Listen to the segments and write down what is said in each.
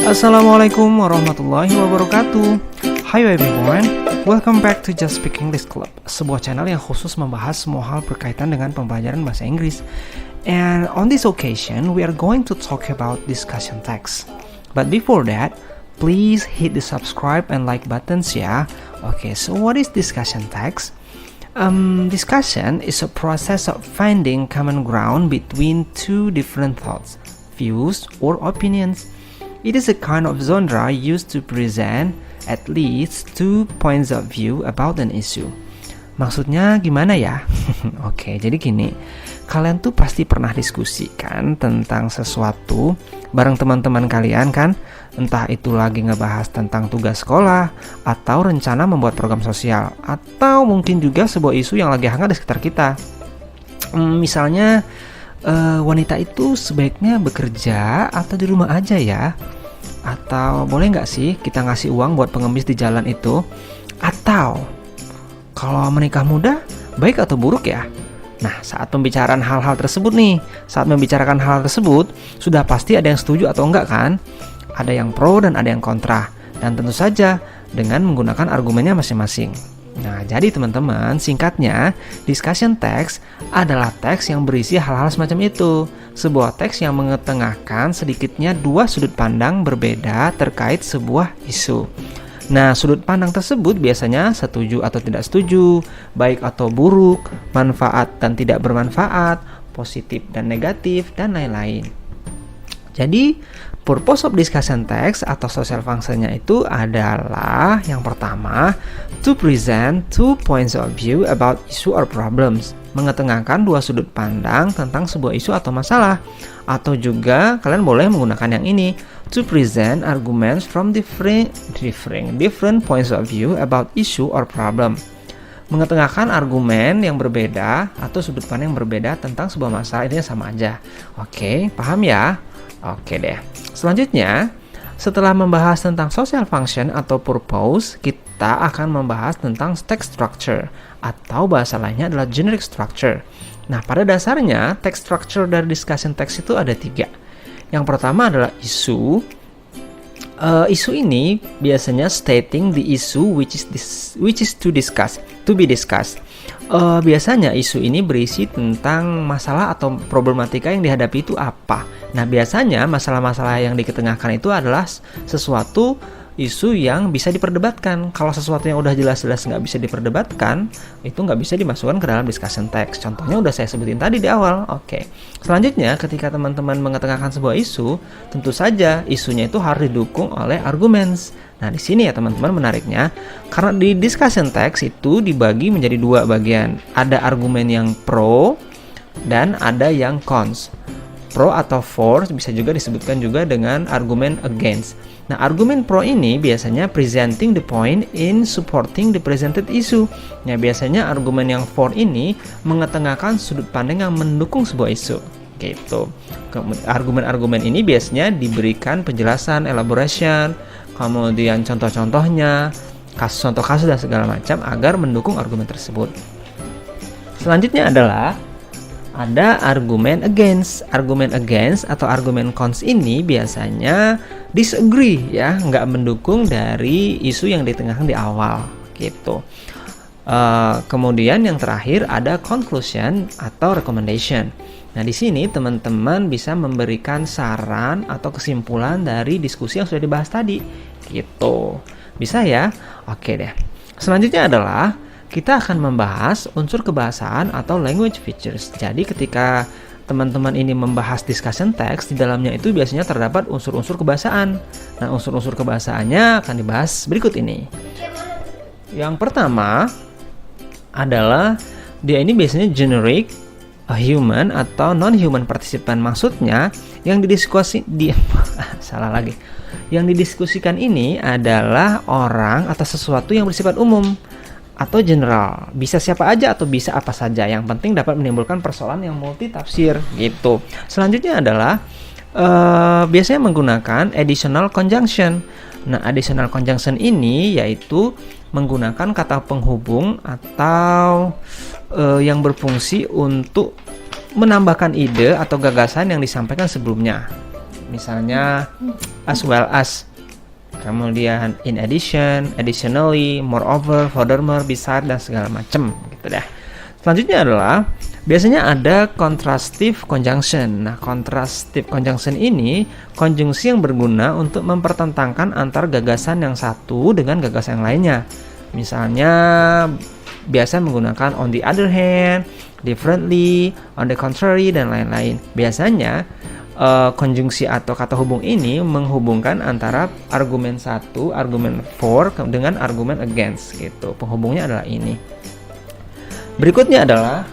Assalamualaikum warahmatullahi wabarakatuh. Hi everyone, welcome back to Just Speak English Club, sebuah channel yang khusus membahas semua hal berkaitan dengan pembelajaran bahasa Inggris. And on this occasion, we are going to talk about discussion text. But before that, please hit the subscribe and like buttons ya. Okay, so what is discussion text? Discussion is a process of finding common ground between two different thoughts, views, or opinions. It is a kind of genre used to present at least two points of view about an issue. Maksudnya gimana ya? Oke, jadi gini. Kalian tuh pasti pernah diskusi kan tentang sesuatu bareng teman-teman kalian kan? Entah itu lagi ngebahas tentang tugas sekolah, atau rencana membuat program sosial, atau mungkin juga sebuah isu yang lagi hangat di sekitar kita. Misalnya, wanita itu sebaiknya bekerja atau di rumah aja ya? Atau boleh nggak sih kita ngasih uang buat pengemis di jalan itu? Atau kalau menikah muda baik atau buruk ya? Nah, saat pembicaraan hal-hal tersebut nih, saat membicarakan hal tersebut, sudah pasti ada yang setuju atau enggak kan? Ada yang pro dan ada yang kontra. Dan tentu saja dengan menggunakan argumennya masing-masing. Nah, jadi teman-teman, singkatnya, discussion text adalah teks yang berisi hal-hal semacam itu. Sebuah teks yang mengetengahkan sedikitnya dua sudut pandang berbeda terkait sebuah isu. Nah, sudut pandang tersebut biasanya setuju atau tidak setuju, baik atau buruk, manfaat dan tidak bermanfaat, positif dan negatif, dan lain-lain. Jadi, purpose of discussion text atau social function-nya itu adalah yang pertama, to present two points of view about issue or problems. Mengetengahkan dua sudut pandang tentang sebuah isu atau masalah. Atau juga kalian boleh menggunakan yang ini, to present arguments from different points of view about issue or problem. Mengetengahkan argumen yang berbeda atau sudut pandang yang berbeda tentang sebuah masalah, intinya sama aja. Oke, paham ya? Oke deh. Selanjutnya, setelah membahas tentang social function atau purpose, kita akan membahas tentang text structure atau bahasa lainnya adalah generic structure. Nah, pada dasarnya text structure dari discussion text itu ada 3. Yang pertama adalah isu. Isu ini biasanya stating the issue which is to be discussed. Biasanya isu ini berisi tentang masalah atau problematika yang dihadapi itu apa. Nah, biasanya masalah-masalah yang diketengahkan itu adalah sesuatu isu yang bisa diperdebatkan. Kalau sesuatu yang udah jelas-jelas nggak bisa diperdebatkan, itu nggak bisa dimasukkan ke dalam discussion text. Contohnya udah saya sebutin tadi di awal. Oke. Selanjutnya, ketika teman-teman mengetengahkan sebuah isu, tentu saja isunya itu harus didukung oleh arguments. Nah, di sini ya teman-teman menariknya, karena di discussion text itu dibagi menjadi 2 bagian. Ada argumen yang pro dan ada yang cons. Pro atau for bisa juga disebutkan juga dengan argumen against. Nah, argumen pro ini biasanya presenting the point in supporting the presented issue. Nah, biasanya argumen yang for ini mengetengahkan sudut pandang yang mendukung sebuah isu. Gitu. Argumen-argumen ini biasanya diberikan penjelasan, elaboration, kemudian contoh-contohnya, contoh kasus dan segala macam agar mendukung argumen tersebut. Selanjutnya adalah ada argumen against. Argumen against atau argumen cons ini biasanya disagree ya, nggak mendukung dari isu yang ditengahkan di awal gitu. Kemudian yang terakhir ada conclusion atau recommendation. Nah, di sini teman-teman bisa memberikan saran atau kesimpulan dari diskusi yang sudah dibahas tadi gitu. Bisa ya? Oke deh. Selanjutnya adalah kita akan membahas unsur kebahasaan atau language features. Jadi ketika teman-teman ini membahas discussion text, di dalamnya itu biasanya terdapat unsur-unsur kebahasaan. Nah, unsur-unsur kebahasaannya akan dibahas berikut ini. Yang pertama adalah dia ini biasanya generic, human atau non-human participant. Maksudnya yang Yang didiskusikan ini adalah orang atau sesuatu yang bersifat umum atau general, bisa siapa aja atau bisa apa saja, yang penting dapat menimbulkan persoalan yang multi tafsir gitu. Selanjutnya adalah biasanya menggunakan additional conjunction. Nah, additional conjunction ini yaitu menggunakan kata penghubung atau yang berfungsi untuk menambahkan ide atau gagasan yang disampaikan sebelumnya. misalnya as well as, kemudian in addition, additionally, moreover, furthermore, beside, dan segala macam gitu deh. Selanjutnya adalah biasanya ada contrastive conjunction. Nah, contrastive conjunction ini konjungsi yang berguna untuk mempertentangkan antar gagasan yang satu dengan gagasan yang lainnya. Misalnya biasa menggunakan on the other hand, differently, on the contrary, dan lain-lain. Biasanya konjungsi atau kata hubung ini menghubungkan antara argumen satu, argumen for, dengan argumen against gitu. Penghubungnya adalah ini. Berikutnya adalah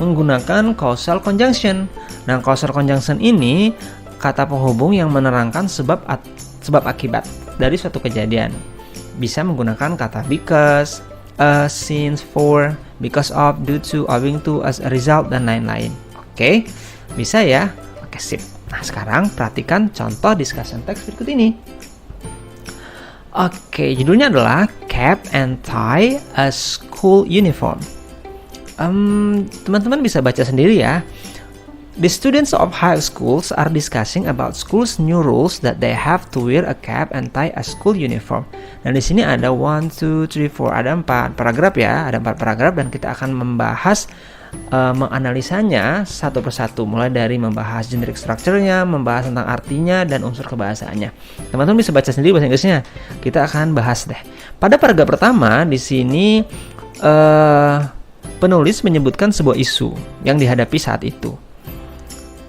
menggunakan causal conjunction. Nah, causal conjunction ini kata penghubung yang menerangkan sebab akibat dari suatu kejadian. Bisa menggunakan kata because, since, for, because of, due to, owing to, as a result, dan lain-lain. Oke, bisa ya? Oke, sip. Nah, sekarang perhatikan contoh discussion text berikut ini. Oke, judulnya adalah Cap and Tie a School Uniform. Teman-teman bisa baca sendiri ya. The students of high schools are discussing about school's new rules that they have to wear a cap and tie a school uniform. Dan di sini ada 1, 2, 3, 4, ada 4 paragraf ya, ada 4 paragraf dan kita akan membahas menganalisanya satu persatu, mulai dari membahas generic structure-nya, membahas tentang artinya dan unsur kebahasaannya. Teman-teman bisa baca sendiri bahasa Inggrisnya. Kita akan bahas deh. Pada paragraf pertama di sini penulis menyebutkan sebuah isu yang dihadapi saat itu.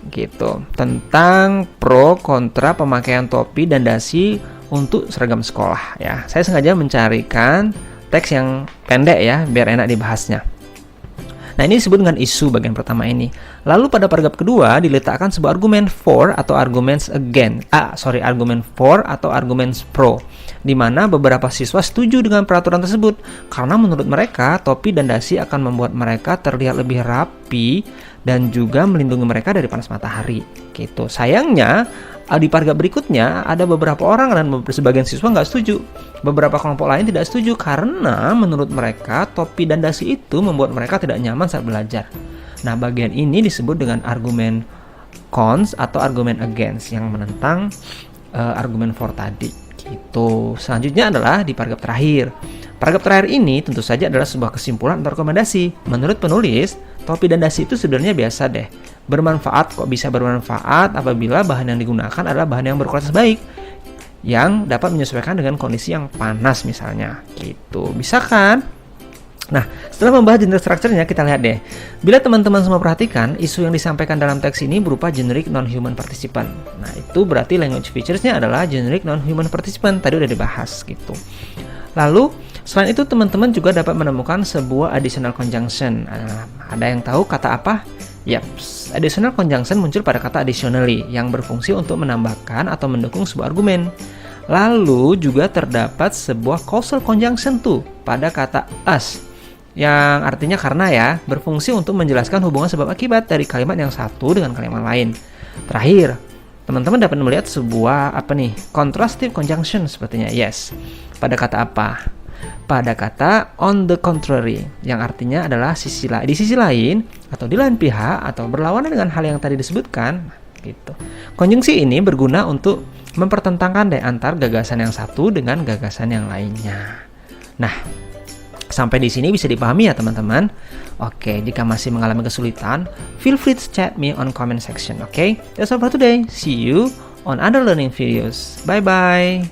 Gitu, tentang pro kontra pemakaian topi dan dasi untuk seragam sekolah ya. Saya sengaja mencarikan teks yang pendek ya biar enak dibahasnya. Nah, ini disebut dengan isu bagian pertama ini. Lalu pada paragraf kedua diletakkan sebuah argumen for atau arguments argumen for atau arguments pro, di mana beberapa siswa setuju dengan peraturan tersebut karena menurut mereka topi dan dasi akan membuat mereka terlihat lebih rapi dan juga melindungi mereka dari panas matahari. Gitu. Sayangnya di paragraf berikutnya ada beberapa orang dan sebagian siswa nggak setuju. Beberapa kelompok lain tidak setuju karena menurut mereka topi dan dasi itu membuat mereka tidak nyaman saat belajar. Nah, bagian ini disebut dengan argumen cons atau argumen against yang menentang argumen for tadi. Gitu. Selanjutnya adalah di paragraf terakhir. Paragraf terakhir ini tentu saja adalah sebuah kesimpulan atau rekomendasi. Menurut penulis, topi dan dasi itu sebenarnya biasa deh. Bermanfaat, kok bisa bermanfaat apabila bahan yang digunakan adalah bahan yang berkualitas baik, yang dapat menyesuaikan dengan kondisi yang panas misalnya. Gitu. Bisa kan? Nah, setelah membahas generic structure-nya, kita lihat deh. Bila teman-teman semua perhatikan, isu yang disampaikan dalam teks ini berupa generic non-human participant. Nah, itu berarti language features-nya adalah generic non-human participant. Tadi udah dibahas gitu. Lalu, selain itu teman-teman juga dapat menemukan sebuah additional conjunction. Ada yang tahu kata apa? Yap, additional conjunction muncul pada kata additionally yang berfungsi untuk menambahkan atau mendukung sebuah argumen. Lalu juga terdapat sebuah causal conjunction tuh pada kata as yang artinya karena ya, berfungsi untuk menjelaskan hubungan sebab akibat dari kalimat yang satu dengan kalimat lain. Terakhir, teman-teman dapat melihat sebuah contrastive conjunction sepertinya. Yes. Pada kata apa? Pada kata on the contrary, yang artinya adalah di sisi lain atau di lain pihak atau berlawanan dengan hal yang tadi disebutkan. Gitu. Konjungsi ini berguna untuk mempertentangkan antar gagasan yang satu dengan gagasan yang lainnya. Nah, sampai di sini bisa dipahami ya teman-teman. Oke, jika masih mengalami kesulitan, feel free to chat me on comment section. Oke, that's all for today. See you on other learning videos. Bye bye.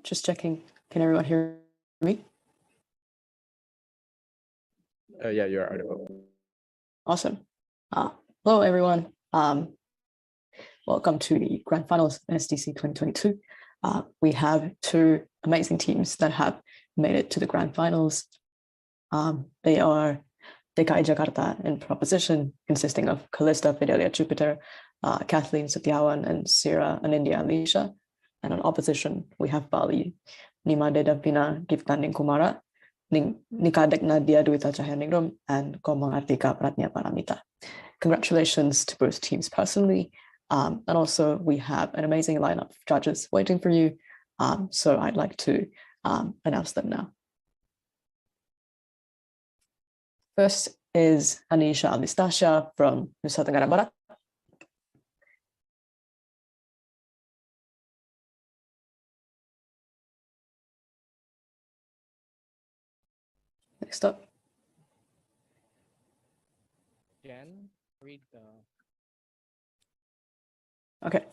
Just checking. Can everyone hear me? Yeah, you're audible. Awesome. Hello, everyone. Welcome to the Grand Finals SDC 2022. We have two amazing teams that have made it to the Grand Finals. They are DKI Jakarta in proposition, consisting of Callista Fidelia Jupiter, Kathleen Setiawan, and Sira Anindya Alicia. And on opposition, we have Bali, Nimade Davina Giftanding Kumara, Nikadek Nadia Duita Cahyaningrum, and Komang Artika Pratnya Paramita. Congratulations to both teams personally. And also we have an amazing lineup of judges waiting for you. So I'd like to announce them now. First is Anisha Anastasia from Nusa Tenggara Barat. Next up. Jen, read the... Okay.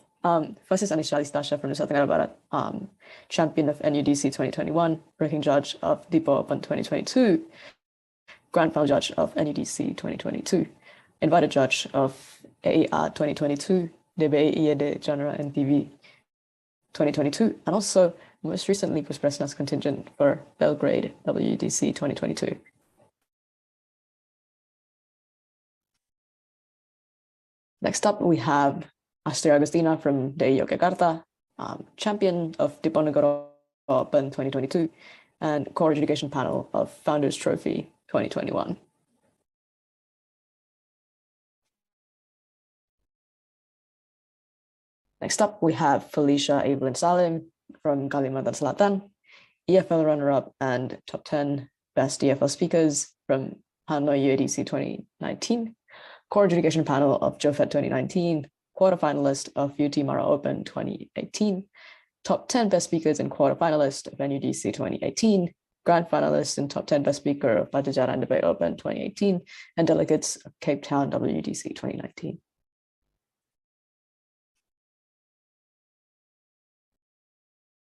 First is Anisha Anastasia from Nusa Tenggara Barat, champion of NUDC 2021, ranking judge of Debat Open 2022, Grand Final judge of NUDC 2022, invited judge of AER 2022, DBE Genre NTV 2022, and also most recently was Presnas contingent for Belgrade WDC 2022. Next up, we have Astri Agustina from DI Yogyakarta, champion of Diponegoro Open 2022, and core adjudication panel of Founders Trophy 2021. Next up, we have Felicia Evelyn Salim from Kalimantan Selatan, EFL runner-up and top 10 best EFL speakers from Hanoi UADC 2019, core adjudication panel of JOFET 2019, quarterfinalist of UT Mara Open 2018, top 10 best speakers and quarterfinalist of NUDC 2018, grand finalist and top 10 best speaker of Pajajaran Debate Open 2018, and delegates of Cape Town WDC 2019.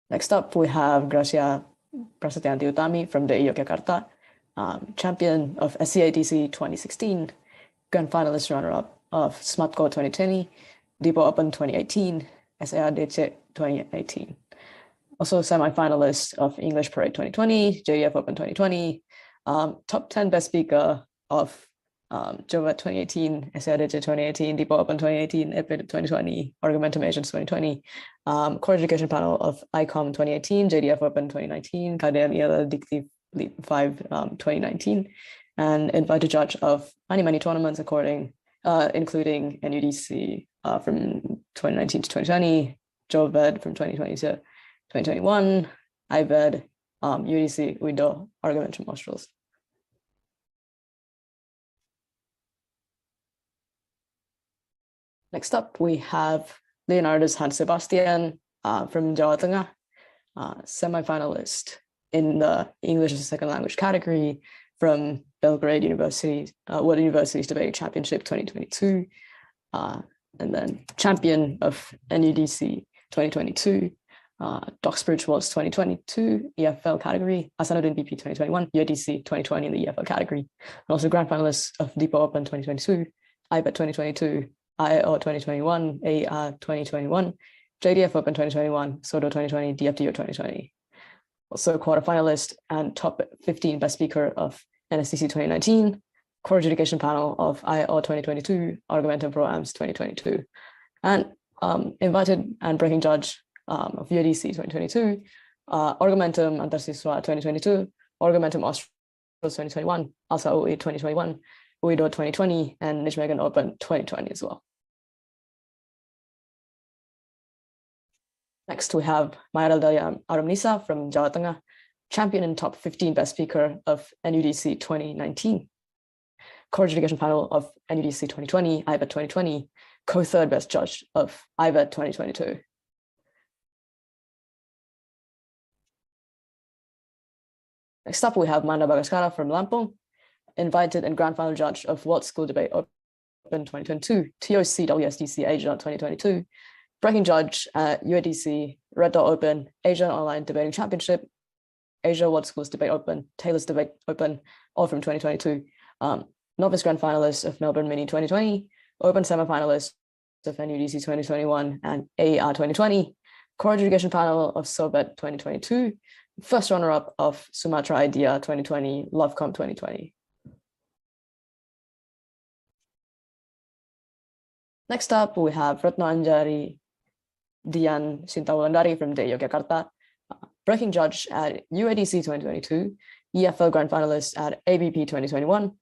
Next up, we have Gracia Prasetyanti Utami from DI Yogyakarta, champion of SCADC 2016, grand finalist runner-up of SMATCO 2020, Debat Open 2018, SARDC 2018. Also semi-finalist of English Parade 2020, JDF Open 2020, top 10 best speaker of JOVET 2018, SARDC 2018, Debat Open 2018, EPID 2020, Argumentum Agents 2020, core education panel of ICOM 2018, JDF Open 2019, KDM Dictive 5 2019, and invited judge of many tournaments including NUDC from 2019 to 2020, JOVED from 2020 to 2021, IVED, UDC, WIDO, Argumentum Australs. Next up, we have Leonardus Hans Sebastian from Jawa Tengah, semi-finalist in the English as a second language category from Belgrade University, World Universities Debate Championship 2022, and then champion of NUDC 2022, Doc Spirituals 2022 EFL category, Hasanuddin BP 2021, UADC 2020 in the EFL category, and also grand finalist of Debat Open 2022, IBET 2022, IAO 2021, AER 2021, JDF Open 2021, SODO 2020, DFDO 2020. Also quarterfinalist and top 15 best speaker of NSCC 2019, core adjudication panel of IAO 2022, Argumentum Pro Ams 2022, and invited and breaking judge of UADC 2022, Argumentum Antar Siswa 2022, Argumentum Australs 2021, ALSA OE 2021, UIDO 2020, and Nijmegen Open 2020 as well. Next, we have Mayral Daya Arumnisa from Jawa Tengah, champion and top 15 best speaker of NUDC 2019, core adjudication panel of NUDC 2020, IBET 2020, co-third best judge of IBET 2022. Next up, we have Manda Bagaskara from Lampung, invited and grand final judge of World School Debate Open 2022, TOC WSDC Asia 2022, Breaking judge at UADC, Red Dot Open, Asia Online Debating Championship, Asia World Schools Debate Open, Taylor's Debate Open, all from 2022. Novice Grand Finalist of Melbourne Mini 2020, Open Semi-Finalist of NUDC 2021 and AER 2020, Core Education Panel of SOBET 2022, first runner-up of Sumatra Idea 2020, LoveCom 2020. Next up, we have Retno Anjari Dian Sintawulandari from DE Yogyakarta, breaking judge at UADC 2022, EFL Grand Finalist at ABP 2021,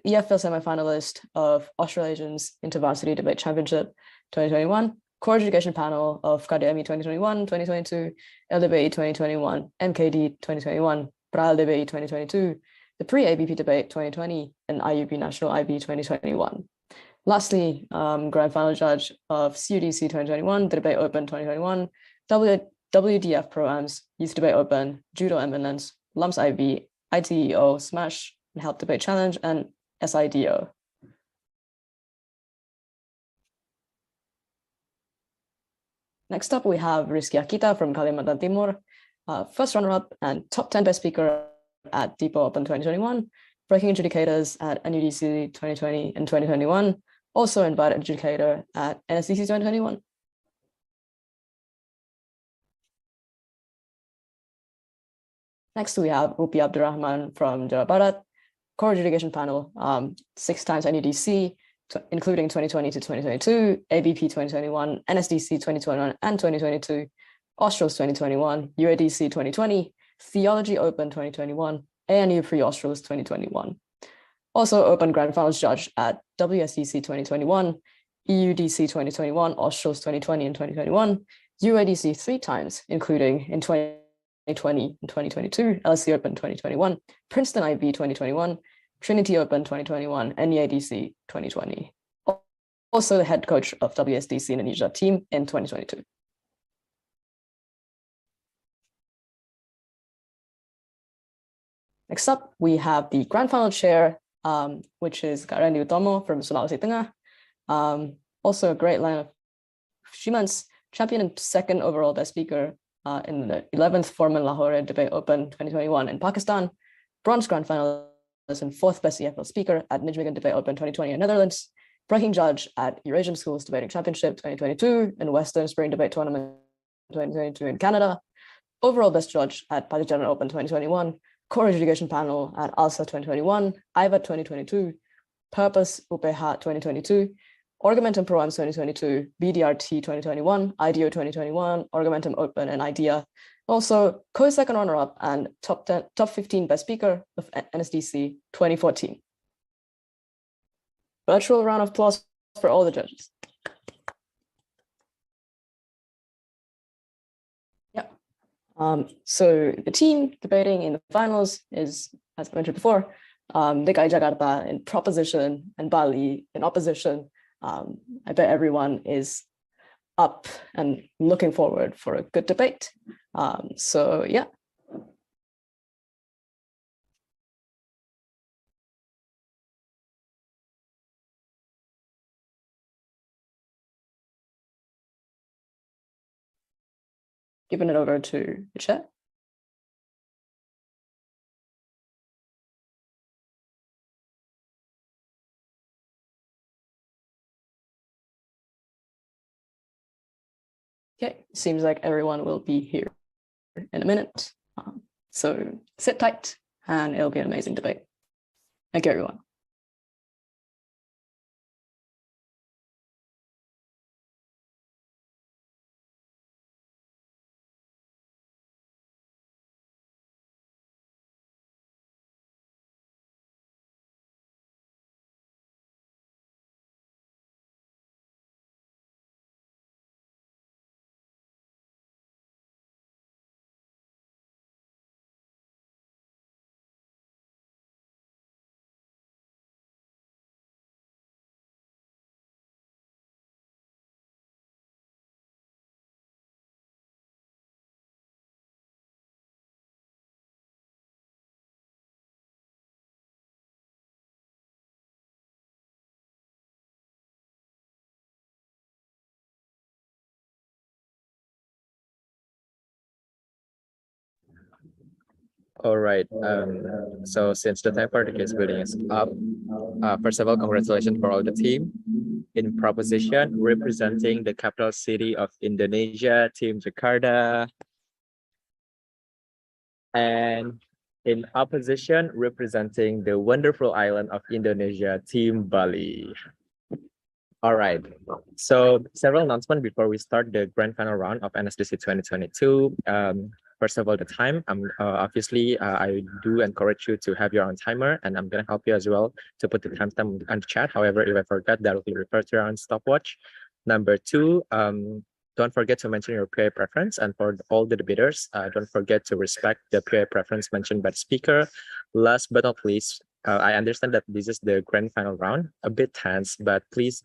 EFL semi-finalist of Australasians InterVarsity Debate Championship 2021, Core Education Panel of KDMI 2021, 2022, LDBE 2021, MKD 2021, PRAL DBE 2022, the Pre-ABP Debate 2020, and IUP National IB 2021. Lastly, Grand Final Judge of CUDC 2021, the Debate Open 2021, WDF Pro-Ams, Youth Debate Open, Judo Eminence, LUMS IB, ITEO, SMASH, and Help Debate Challenge, and SIDO. Next up, we have Rizky Akita from Kalimantan Timur, first runner-up and top 10 best speaker at Depot Open 2021, breaking adjudicators at NUDC 2020 and 2021, also invited adjudicator at NSDC 2021. Next, we have Upi Abdurrahman from Jawa Barat, Core Adjudication Panel, 6 times NUDC, including 2020 to 2022, ABP 2021, NSDC 2021 and 2022, Australs 2021, UADC 2020, Theology Open 2021, ANU Pre-Australs 2021. Also Open Grand Finals judge at WSDC 2021, EUDC 2021, Australs 2020 and 2021, UADC 3 times, including in 2020 and 2022, LSE Open 2021, Princeton IB 2021, Trinity Open 2021, and EADC 2020. Also the head coach of WSDC Indonesia team in 2022. Next up, we have the Grand Final chair, which is Kak Randy Utomo from Sulawesi Tengah. Also a great line of achievements, champion and second overall best speaker in the 11th Foreman Lahore Debate Open 2021 in Pakistan, bronze Grand Finalist and 4th best EFL speaker at Nijmegen Debate Open 2020 in Netherlands, breaking judge at Eurasian Schools Debating Championship 2022 and Western Spring Debate Tournament 2022 in Canada, overall best judge at Pajajaran Open 2021, Core Adjudication Panel at ALSA 2021, IVAT 2022, Purpose UPH 2022, Argumentum Pro-Ams 2022, BDRT 2021, IDEO 2021, Argumentum Open and IDEA. Also co-second runner-up and top 15 best speaker of NSDC 2014. Virtual round of applause for all the judges. Yeah. So the team debating in the finals is, as I mentioned before, DKI Jakarta in proposition and Bali in opposition. I bet everyone is up and looking forward for a good debate. So yeah. Giving it over to the chair. Okay, seems like everyone will be here in a minute. So sit tight and it'll be an amazing debate. Thank you, everyone. All right. So since the time for the case building is up, first of all, congratulations for all the team. In proposition, representing the capital city of Indonesia, Team Jakarta. And in opposition, representing the wonderful island of Indonesia, Team Bali. All right. So several announcements before we start the grand final round of NSDC 2022. First of all, the time. Obviously, I do encourage you to have your own timer, and I'm gonna help you as well to put the timestamp on the chat. However, if I forgot, that will be referred to your own stopwatch. Number two, don't forget to mention your PA preference, and for all the debaters, don't forget to respect the PA preference mentioned by the speaker. Last but not least, I understand that this is the grand final round, a bit tense, but please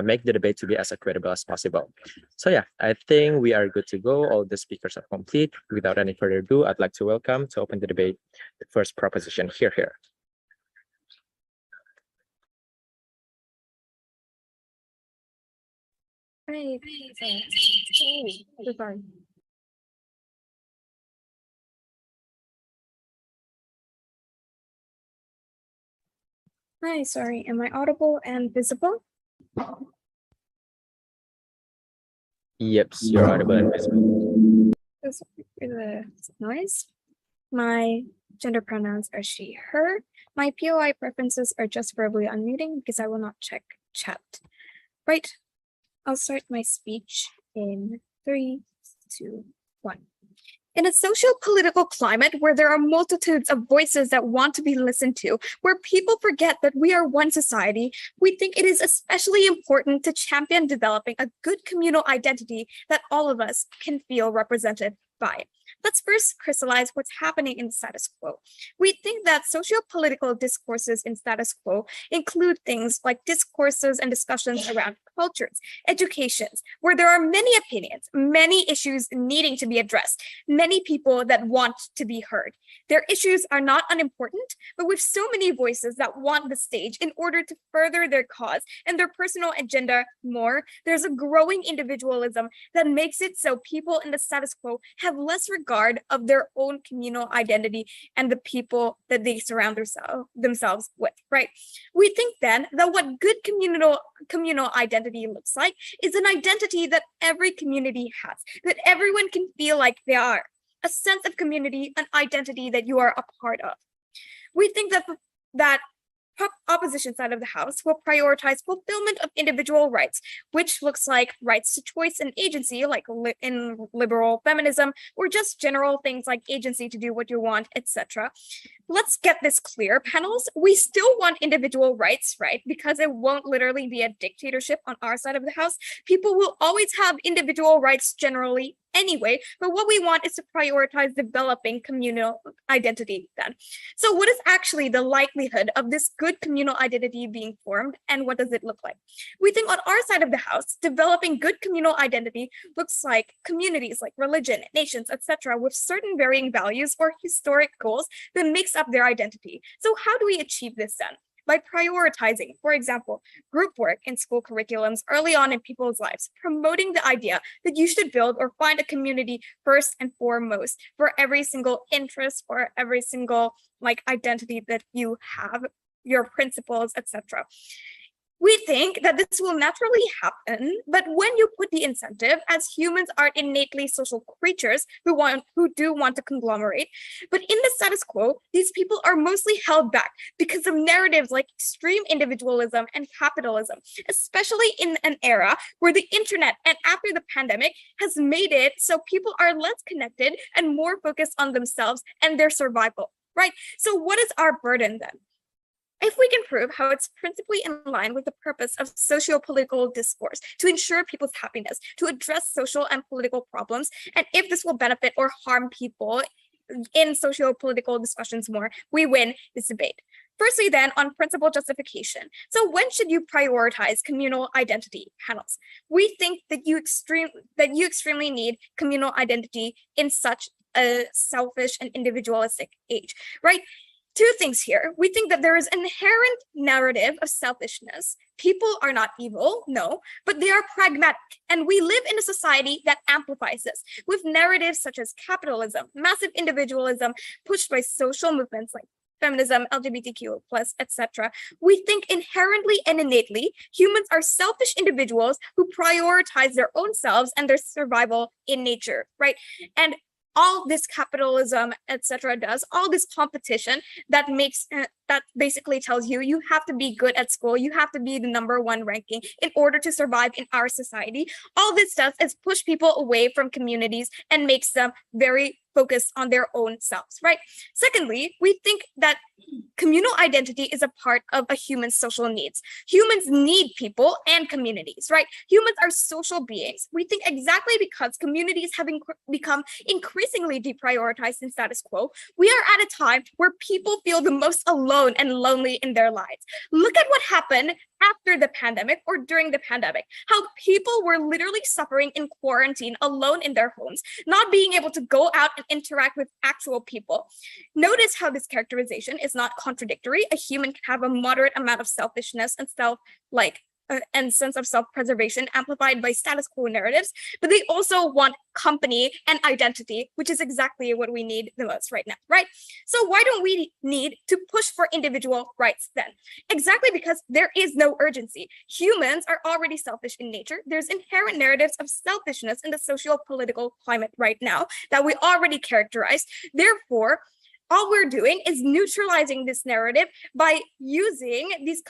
make the debate to be as equitable as possible. So yeah, I think we are good to go. All the speakers are complete. Without any further ado, I'd like to welcome to open the debate, the first proposition here. Right. Sorry. Hi, sorry. Am I audible and visible? Yep, you're audible and visible. This is a noise. My gender pronouns are she, her. My POI preferences are just verbally unmuting because I will not check chat. Right. I'll start my speech in 3, 2, 1. In a socio-political climate where there are multitudes of voices that want to be listened to, where people forget that we are one society, we think it is especially important to champion developing a good communal identity that all of us can feel represented by. Let's first crystallize what's happening in the status quo. We think that socio-political discourses in status quo include things like discourses and discussions around cultures, educations, where there are many opinions, many issues needing to be addressed, many people that want to be heard. Their issues are not unimportant, but with so many voices that want the stage in order to further their cause and their personal agenda more, there's a growing individualism that makes it so people in the status quo have less regard of their own communal identity and the people that they surround themselves with, right? We think then that what good communal identity looks like is an identity that every community has, that everyone can feel like they are, a sense of community, an identity that you are a part of. We think that opposition side of the House will prioritize fulfillment of individual rights, which looks like rights to choice and agency, like in liberal feminism, or just general things like agency to do what you want, etc. Let's get this clear, panels. We still want individual rights, right? Because it won't literally be a dictatorship on our side of the House. People will always have individual rights generally anyway, but what we want is to prioritize developing communal identity then. So what is actually the likelihood of this good communal identity being formed, and what does it look like? We think on our side of the House, developing good communal identity looks like communities like religion, nations, etc., with certain varying values or historic goals that makes up their identity. So how do we achieve this then? By prioritizing, for example, group work in school curriculums early on in people's lives, promoting the idea that you should build or find a community first and foremost for every single interest or every single identity that you have, your principles, etc. We think that this will naturally happen, but when you put the incentive, as humans are innately social creatures who do want to conglomerate, but in the status quo, these people are mostly held back because of narratives like extreme individualism and capitalism, especially in an era where the internet and after the pandemic has made it so people are less connected and more focused on themselves and their survival, right? So what is our burden then? If we can prove how it's principally in line with the purpose of socio-political discourse to ensure people's happiness, to address social and political problems, and if this will benefit or harm people in socio-political discussions more, we win this debate. Firstly, then, on principle justification. So when should you prioritize communal identity, panels? We think that you extremely need communal identity in such a selfish and individualistic age, right? two things here. We think that there is inherent narrative of selfishness. People are not evil, no, but they are pragmatic. And we live in a society that amplifies this with narratives such as capitalism, massive individualism, pushed by social movements like feminism, LGBTQ+, etc. We think inherently and innately humans are selfish individuals who prioritize their own selves and their survival in nature, right? And all this capitalism, etc., does, all this competition that makes that basically tells you you have to be good at school, you have to be the #1 ranking in order to survive in our society. All this does is push people away from communities and makes them very focused on their own selves, right? Secondly, we think that communal identity is a part of a human's social needs. Humans need people and communities, right? Humans are social beings. We think exactly because communities have become increasingly deprioritized in status quo, we are at a time where people feel the most alone and lonely in their lives. Look at what happened after the pandemic or during the pandemic, how people were literally suffering in quarantine alone in their homes, not being able to go out and interact with actual people. Notice how this characterization is not contradictory. A human can have a moderate amount of selfishness and and sense of self-preservation amplified by status quo narratives, but they also want company and identity, which is exactly what we need the most right now, right? So why don't we need to push for individual rights then? Exactly because there is no urgency. Humans are already selfish in nature. There's inherent narratives of selfishness in the socio-political climate right now that we already characterized. Therefore, all we're doing is neutralizing this narrative by using these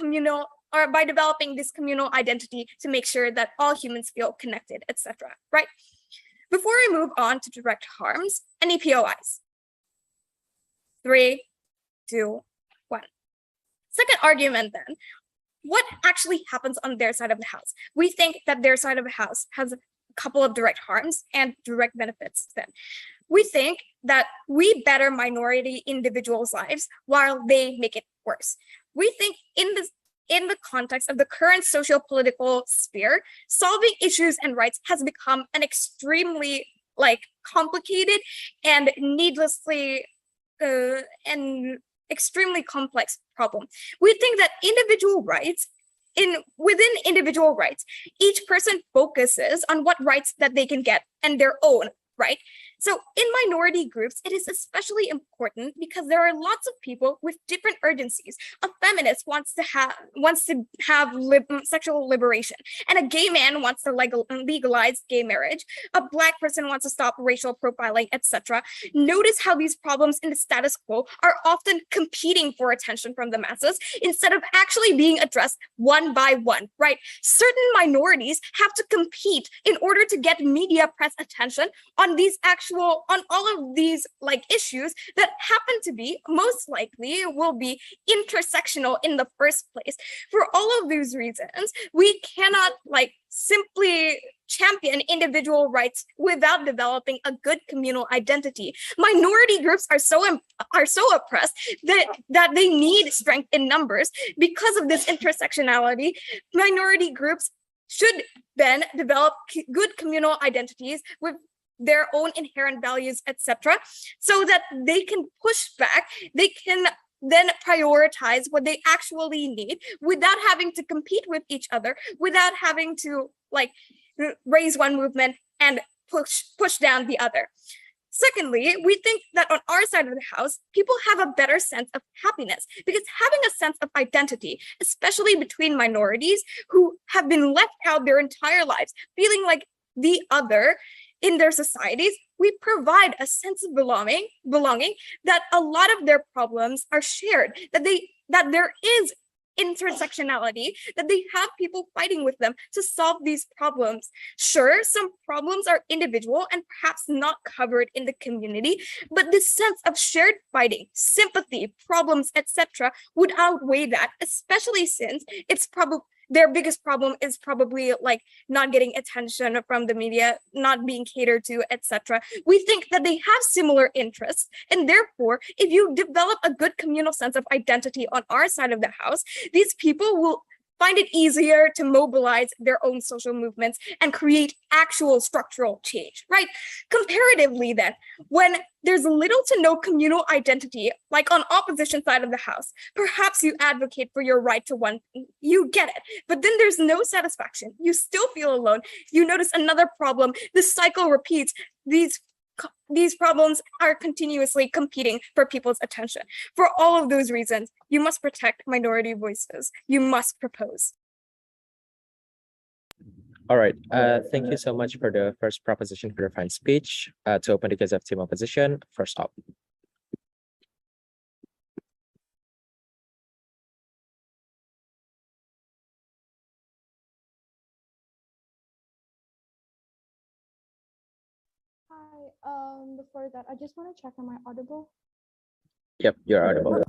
by developing this communal identity to make sure that all humans feel connected, etc. Right? Before we move on to direct harms, any POIs? 3, 2, 1. Second argument then, what actually happens on their side of the house? We think that their side of the house has a couple of direct harms and direct benefits then. We think that we better minority individuals' lives while they make it worse. We think in the context of the current socio-political sphere, solving issues and rights has become an extremely complicated and needlessly and extremely complex problem. We think that within individual rights, each person focuses on what rights that they can get and their own, right? So in minority groups, it is especially important because there are lots of people with different urgencies. A feminist wants to have sexual liberation, and a gay man wants to legalize gay marriage. A Black person wants to stop racial profiling, etc. Notice how these problems in the status quo are often competing for attention from the masses instead of actually being addressed one by one, right? Certain minorities have to compete in order to get media press attention on all of these issues that happen to be most likely will be intersectional in the first place. For all of these reasons, we cannot simply champion individual rights without developing a good communal identity. Minority groups are so oppressed that they need strength in numbers. Because of this intersectionality, minority groups should then develop good communal identities with their own inherent values, etc., so that they can push back, they can then prioritize what they actually need without having to compete with each other, without having to raise one movement and push down the other. Secondly, we think that on our side of the house, people have a better sense of happiness because having a sense of identity, especially between minorities who have been left out their entire lives, feeling like the other in their societies, we provide a sense of belonging that a lot of their problems are shared, that there is intersectionality, that they have people fighting with them to solve these problems. Sure, some problems are individual and perhaps not covered in the community, but this sense of shared fighting, sympathy, problems, etc. would outweigh that, especially since it's their biggest problem is probably not getting attention from the media, not being catered to, etc. We think that they have similar interests, and therefore, if you develop a good communal sense of identity on our side of the house, these people will find it easier to mobilize their own social movements and create actual structural change, right? Comparatively then, when there's little to no communal identity, like on opposition side of the house, perhaps you advocate for your right to one thing, you get it, but then there's no satisfaction. You still feel alone. You notice another problem. This cycle repeats. These problems are continuously competing for people's attention. For all of those reasons, you must protect minority voices. You must propose. All right. Thank you so much for the first proposition for the fine speech. To open the case of team opposition, first up. Hi, before that, I just want to check, am I audible? Yep, you're audible.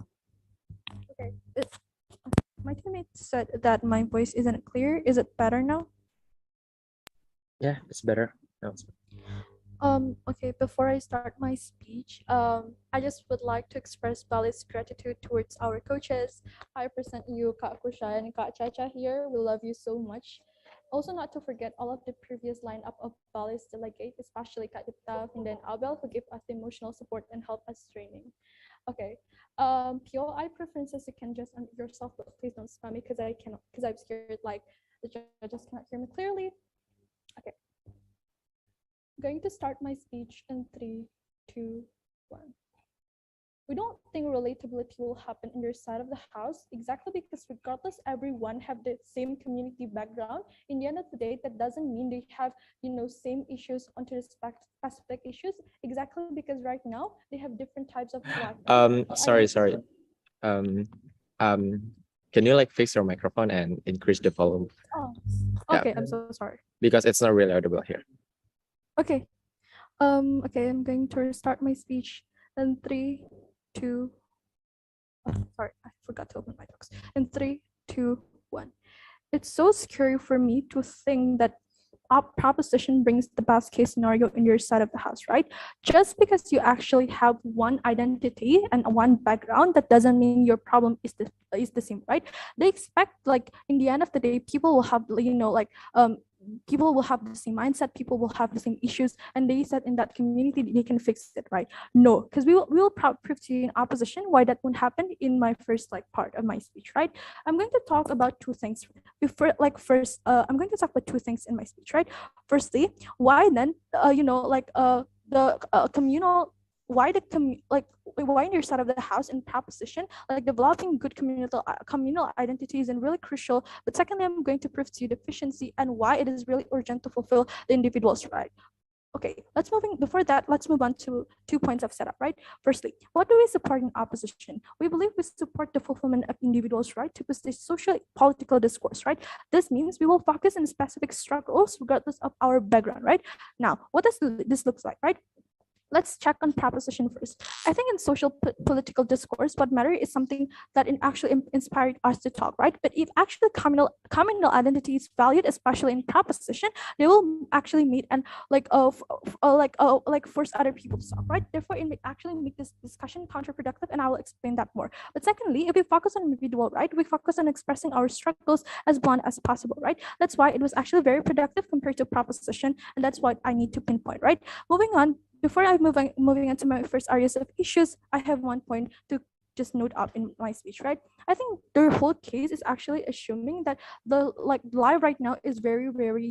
Okay. My teammate said that my voice isn't clear. Is it better now? Yeah, it's better. No, Okay, before I start my speech, I just would like to express Bali's gratitude towards our coaches. I present you Kak Kusha and Kak Chacha here. We love you so much. Also, not to forget all of the previous lineup of Bali's delegate, especially Kak Dipta and then Abel, who give us the emotional support and help us training. Okay, POI preferences, you can just unmute yourself, but please don't spam me because I cannot, because I'm scared like the judges cannot hear me clearly. Okay. I'm going to start my speech in 3, 2, 1. We don't think relatability will happen in your side of the house exactly because regardless everyone have the same community background. In the end of the day, that doesn't mean they have same issues onto the specific issues exactly because right now they have different types of life. sorry. Can you like fix your microphone and increase the volume? Oh, Yeah. okay. I'm so sorry. Because it's not really audible here. Okay. Okay, I'm going to start my speech in 3, 2. Sorry, I forgot to open my docs. In 3, 2, 1. It's so scary for me to think that our proposition brings the best case scenario in your side of the house, right? Just because you actually have one identity and one background, that doesn't mean your problem is the same, right? They expect like in the end of the day, people will have people will have the same mindset, people will have the same issues, and they said in that community they can fix it, right? No, because we will prove to you in opposition why that won't happen in my first part of my speech, right? I'm going to talk about two things. I'm going to talk about two things in my speech, right? Firstly, why then the communal why why in your side of the house in proposition like developing good communal identity isn't really crucial. But secondly, I'm going to prove to you the efficiency and why it is really urgent to fulfill the individual's right. Okay, let's move on to 2 points of setup, right? Firstly, what do we support in opposition? We believe we support the fulfillment of individuals' right to pursue social political discourse, right? This means we will focus on specific struggles regardless of our background, right? Now, what does this look like, right? Let's check on proposition first. I think in social political discourse, what matters is something that actually inspired us to talk, right? But if actually communal identity is valued, especially in proposition, they will actually meet and force other people to talk, right? Therefore, it may actually make this discussion counterproductive, and I will explain that more. But secondly, if we focus on individual, right, we focus on expressing our struggles as blunt as possible, right? That's why it was actually very productive compared to proposition, and that's what I need to pinpoint, right? Moving on. Before I moving on to my first areas of issues, I have one point to just note up in my speech, right? I think their whole case is actually assuming that the live right now is very, very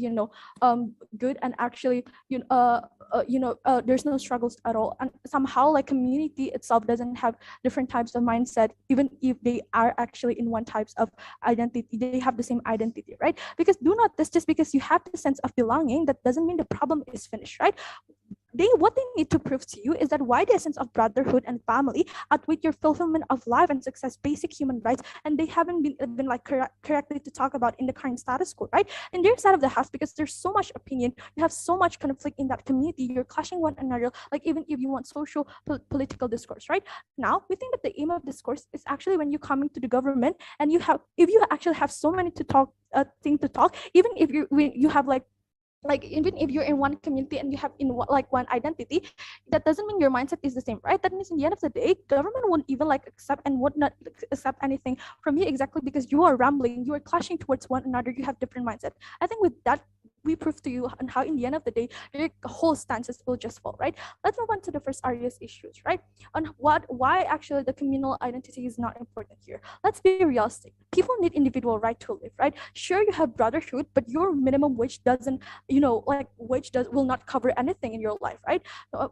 good, and actually there's no struggles at all, and somehow community itself doesn't have different types of mindset, even if they are actually in one types of identity, they have the same identity, right? Because do not this just because you have the sense of belonging, that doesn't mean the problem is finished, right? What they need to prove to you is that why the essence of brotherhood and family outweigh your fulfillment of life and success, basic human rights, and they haven't been correctly to talk about in the current status quo, right? In their side of the house, because there's so much opinion, you have so much conflict in that community, you're clashing one another, even if you want social political discourse, right? Now we think that the aim of discourse is actually when you come into the government and if you actually have so many to talk thing to talk, even if you have like even if you're in one community and you have like one identity, that doesn't mean your mindset is the same, right? That means in the end of the day, government won't even like accept and would not accept anything from you, exactly because you are rambling, you are clashing towards one another, you have different mindset. I think with that we prove to you and how in the end of the day your whole stances will just fall, right? Let's move on to the first areas issues, right? On why actually the communal identity is not important here. Let's be realistic. People need individual right to live, right? Sure, you have brotherhood, but your minimum wage doesn't, like wage will not cover anything in your life, right?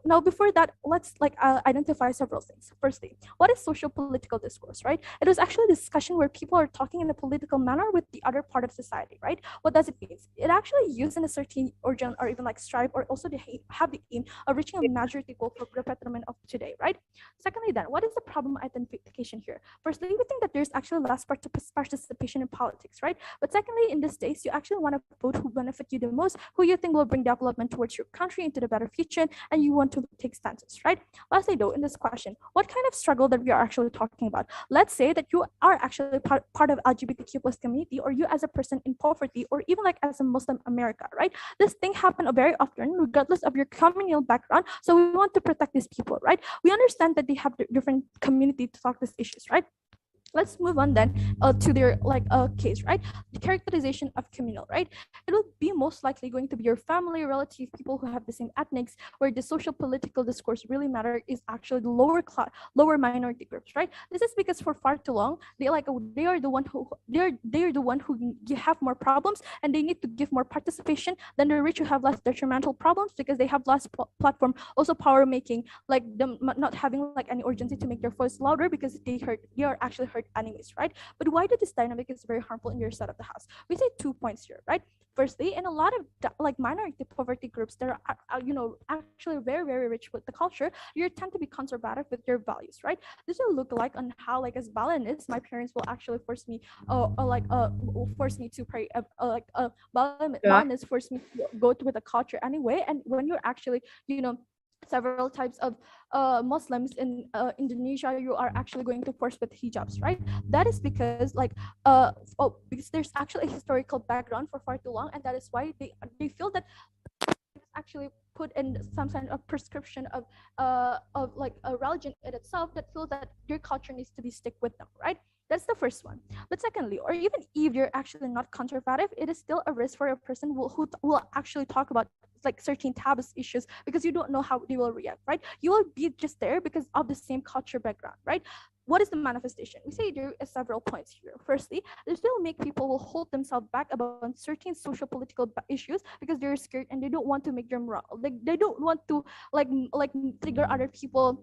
Now before that, let's like identify several things. Firstly, what is social political discourse, right? It was actually a discussion where people are talking in a political manner with the other part of society, right? What does it mean? It actually used in a certain origin or even like strive or also have the aim of reaching a majority goal for the betterment of today, right? Secondly, then what is the problem identification here? Firstly, we think that there's actually less participation in politics, right? But secondly, in this case, you actually want to vote who benefit you the most, who you think will bring development towards your country into the better future, and you want to take stances, right? Lastly, though, in this question, what kind of struggle that we are actually talking about? Let's say that you are actually part of LGBTQ plus community, or you as a person in poverty, or even like as a Muslim America, right? This thing happen very often, regardless of your communal background. So we want to protect these people, right? We understand that they have different community to talk these issues, right? Let's move on then to their like case, right? The characterization of communal, right? It will be most likely going to be your family, relative, people who have the same ethnics, where the social political discourse really matter is actually the lower class, lower minority groups, right? This is because for far too long they are the one who they're the one who have more problems, and they need to give more participation than the rich who have less detrimental problems because they have less platform, also power making, like them not having like any urgency to make their voice louder because they are actually hurt anyways, right? But why do this dynamic is very harmful in your side of the house? We say 2 points here, right? Firstly, in a lot of like minority poverty groups that are actually very very rich with the culture, you tend to be conservative with your values, right? This will look like on how like as Balinese, my parents will actually force me force me to pray Balinese force me to go with the culture anyway. And when you're actually several types of Muslims in Indonesia, you are actually going to force with hijabs, right? That is because because there's actually a historical background for far too long, and that is why they feel that actually put in some kind of prescription of like a religion in itself that feels that your culture needs to be stick with them, right? That's the first one. But secondly, or even if you're actually not conservative, it is still a risk for a person who will actually talk about like certain taboo issues because you don't know how they will react, right? You will be just there because of the same culture background, right? What is the manifestation? We say there are several points here. Firstly, this will make people will hold themselves back about certain social political issues because they're scared and they don't want to make them wrong. Like they don't want to like trigger other people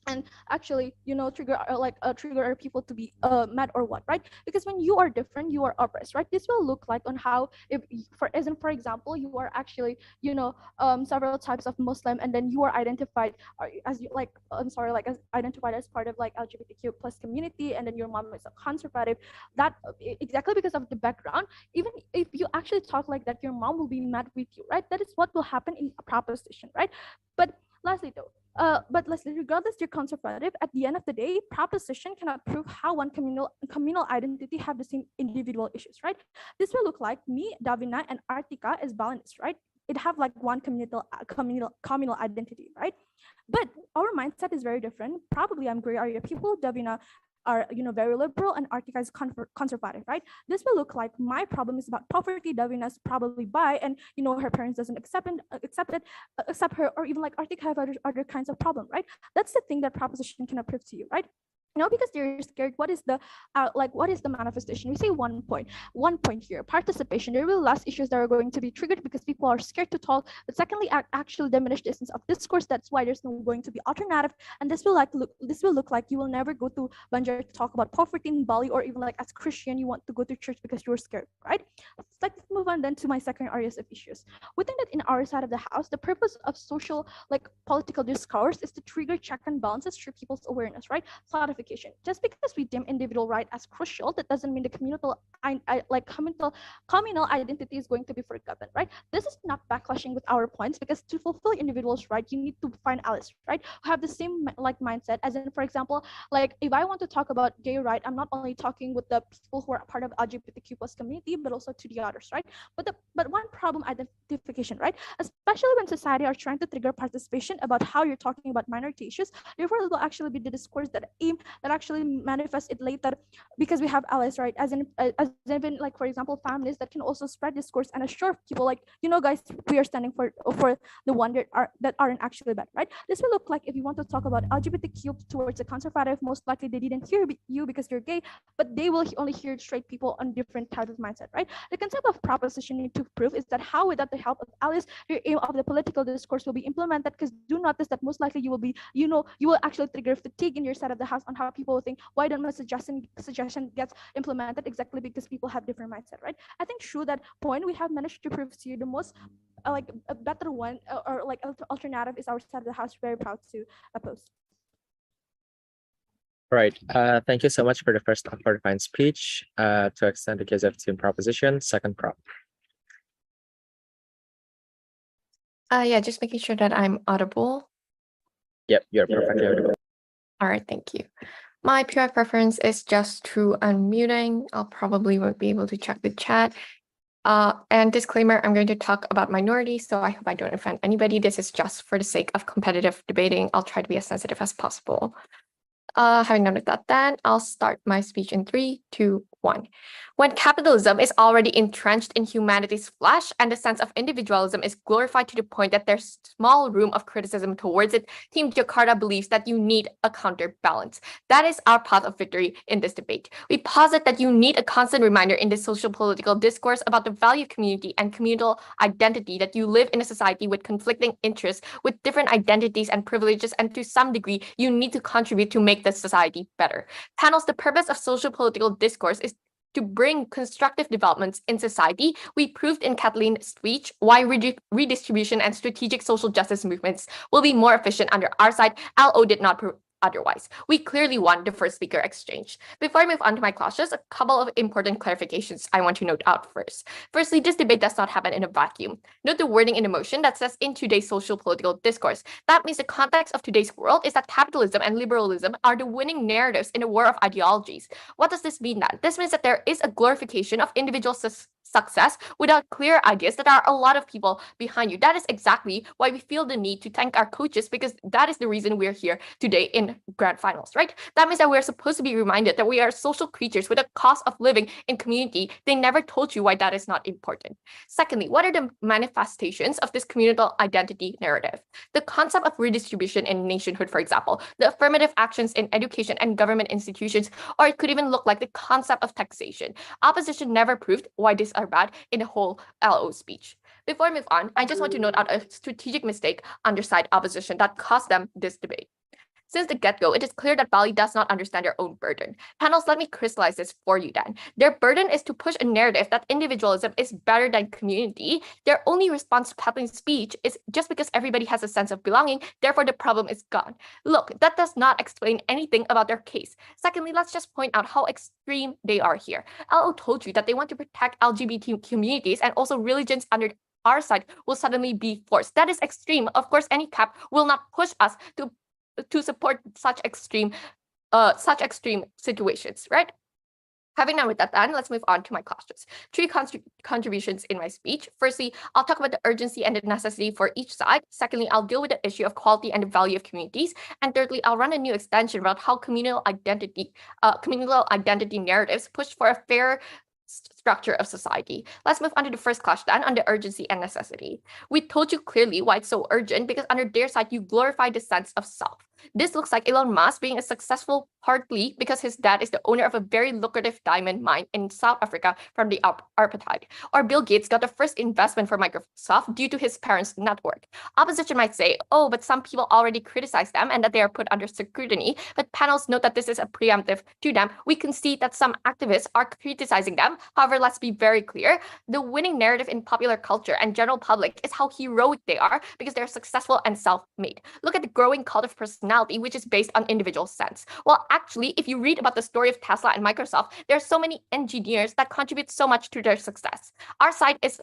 and actually trigger other people to be mad or what, right? Because when you are different, you are oppressed, right? This will look like on how if for example you are actually several types of Muslim and then you are identified as you like as identified as part of like LGBTQ plus community, and then your mom is a conservative, that exactly because of the background, even if you actually talk like that, your mom will be mad with you, right? That is what will happen in a proposition, right? But lastly though, regardless you're conservative, at the end of the day, proposition cannot prove how one communal identity have the same individual issues, right? This will look like me, Davina, and Artika as Balinese, right? It have like one communal identity, right? But our mindset is very different. Probably I'm gray area people, Davina are very liberal, and Artika is conservative, right? This will look like my problem is about poverty, Davina's probably bi, and her parents doesn't accept her, or even like Artika have other kinds of problem, right? That's the thing that proposition can prove to you, right? Because they're scared. What is the manifestation? We say one point here, participation. There will less issues that are going to be triggered because people are scared to talk. But secondly, actually diminish the essence of discourse. That's why there's no going to be alternative, and this will look like you will never go to Banjar to talk about poverty in Bali, or even like as Christian you want to go to church because you're scared, right? Let's move on then to my second areas of issues. We think that in our side of the house, the purpose of social like political discourse is to trigger check and balances through people's awareness, right? clarification. Just because we deem individual right as crucial, that doesn't mean the communal identity is going to be forgotten, right? This is not backlashing with our points, because to fulfill individuals' right, you need to find allies, right, who have the same mindset. As in, for example, like if I want to talk about gay right, I'm not only talking with the people who are part of LGBTQ plus community, but also to the others, right? But one problem identification, right? Especially when society are trying to trigger participation about how you're talking about minority issues, therefore it will actually be the discourse that actually manifests it later, because we have allies, right? As in, like, for example, families that can also spread discourse and assure people, like, guys, we are standing for the one that aren't actually bad, right? This will look like if you want to talk about LGBTQ towards the conservative, most likely they didn't hear you because you're gay, but they will only hear straight people on different type of mindset, right? The concept of propositioning to prove is that how, without the help of allies, your aim of the political discourse will be implemented, because do notice that most likely you will be, you will actually trigger fatigue in your side of the house on how people will think, why don't my suggestion gets implemented, exactly because people have different mindset, right? I think through that point, we have managed to prove to you the most like a better one, or like alternative is our side of the house very proud to oppose. Right. Thank you so much for the first fine speech. To extend the case of team proposition, second prop. Yeah, just making sure that I'm audible. Yep, you're perfectly audible. All right, thank you. My PI preference is just through unmuting. I'll probably won't be able to check the chat. And disclaimer, I'm going to talk about minorities, so I hope I don't offend anybody. This is just for the sake of competitive debating. I'll try to be as sensitive as possible. Having noted that, then I'll start my speech in 3, 2, 1. When capitalism is already entrenched in humanity's flesh and the sense of individualism is glorified to the point that there's small room of criticism towards it, Team Jakarta believes that you need a counterbalance. That is our path of victory in this debate. We posit that you need a constant reminder in this social political discourse about the value of community and communal identity, that you live in a society with conflicting interests, with different identities and privileges, and to some degree, you need to contribute to make the society better. Panels, the purpose of social political discourse is to bring constructive developments in society. We proved in Kathleen's speech why redistribution and strategic social justice movements will be more efficient under our side. LO did not prove otherwise. We clearly won the first speaker exchange. Before I move on to my clauses, a couple of important clarifications I want to note out first. Firstly, this debate does not happen in a vacuum. Note the wording in the motion that says in today's social political discourse. That means the context of today's world is that capitalism and liberalism are the winning narratives in a war of ideologies. What does this mean then? This means that there is a glorification of individual success without clear ideas, that are a lot of people behind you. That is exactly why we feel the need to thank our coaches, because that is the reason we're here today in grand finals, right? That means that we're supposed to be reminded that we are social creatures with a cost of living in community. They never told you why that is not important. Secondly, what are the manifestations of this communal identity narrative? The concept of redistribution in nationhood, for example, the affirmative actions in education and government institutions, or it could even look like the concept of taxation. Opposition never proved why these are bad in the whole LO speech. Before I move on, I just want to note out a strategic mistake under side opposition that cost them this debate. Since the get-go, it is clear that Bali does not understand their own burden. Panels, let me crystallize this for you then. Their burden is to push a narrative that individualism is better than community. Their only response to Kathleen's speech is just because everybody has a sense of belonging, therefore the problem is gone. Look, that does not explain anything about their case. Secondly, let's just point out how extreme they are here. LO told you that they want to protect LGBT communities, and also religions under our side will suddenly be forced. That is extreme. Of course, any cap will not push us to support such extreme situations, right? Having done with that, then let's move on to my clauses. 3 contributions in my speech. Firstly, I'll talk about the urgency and the necessity for each side. Secondly, I'll deal with the issue of quality and the value of communities. And thirdly, I'll run a new extension about how communal identity narratives push for a fair structure of society. Let's move on to the first clause then, on the urgency and necessity. We told you clearly why it's so urgent, because under their side, you glorify the sense of self. This looks like Elon Musk being a successful partly because his dad is the owner of a very lucrative diamond mine in South Africa from the apartheid. Or Bill Gates got the first investment for Microsoft due to his parents' network. Opposition might say, oh, but some people already criticize them and that they are put under scrutiny. But panels note that this is a preemptive to them. We can see that some activists are criticizing them. However, let's be very clear. The winning narrative in popular culture and general public is how heroic they are because they're successful and self-made. Look at the growing cult of personality personality, which is based on individual sense. Well, actually, if you read about the story of Tesla and Microsoft, there are so many engineers that contribute so much to their success. Our side is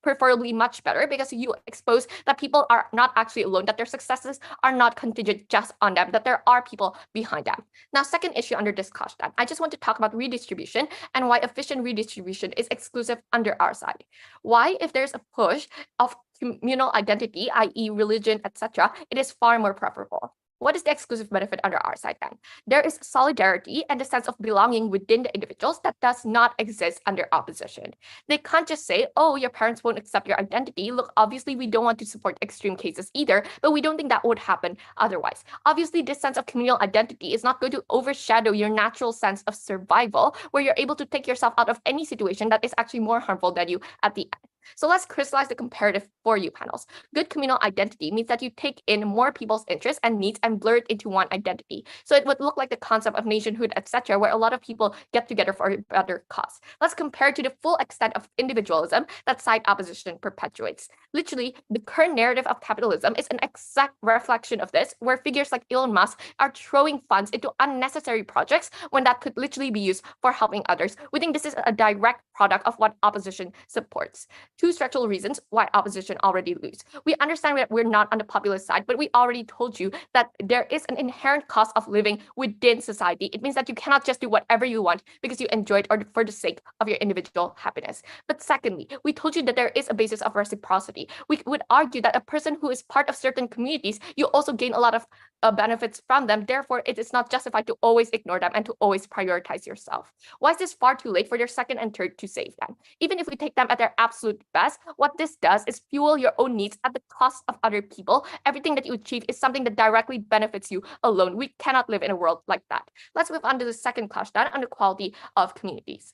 preferably much better because you expose that people are not actually alone, that their successes are not contingent just on them, that there are people behind them. Now, second issue under discussion, I just want to talk about redistribution and why efficient redistribution is exclusive under our side. Why, if there's a push of communal identity, i.e. religion, etc., it is far more preferable. What is the exclusive benefit under our side then? There is solidarity and the sense of belonging within the individuals that does not exist under opposition. They can't just say, oh, your parents won't accept your identity. Look, obviously, we don't want to support extreme cases either, but we don't think that would happen otherwise. Obviously, this sense of communal identity is not going to overshadow your natural sense of survival, where you're able to take yourself out of any situation that is actually more harmful than you at the end. So let's crystallize the comparative for you panels. Good communal identity means that you take in more people's interests and needs and blur it into one identity. So it would look like the concept of nationhood, etc., where a lot of people get together for a better cause. Let's compare to the full extent of individualism that side opposition perpetuates. Literally, the current narrative of capitalism is an exact reflection of this, where figures like Elon Musk are throwing funds into unnecessary projects when that could literally be used for helping others. We think this is a direct product of what opposition supports. Two structural reasons why opposition already lose. We understand that we're not on the populist side, but we already told you that there is an inherent cost of living within society. It means that you cannot just do whatever you want because you enjoy it or for the sake of your individual happiness. But secondly, we told you that there is a basis of reciprocity. We would argue that a person who is part of certain communities, you also gain a lot of benefits from them. Therefore, it is not justified to always ignore them and to always prioritize yourself. Why is this far too late for your second and third to save them? Even if we take them at their absolute best, what this does is fuel your own needs at the cost of other people. Everything that you achieve is something that directly benefits you alone. We cannot live in a world like that. Let's move on to the second question on the quality of communities.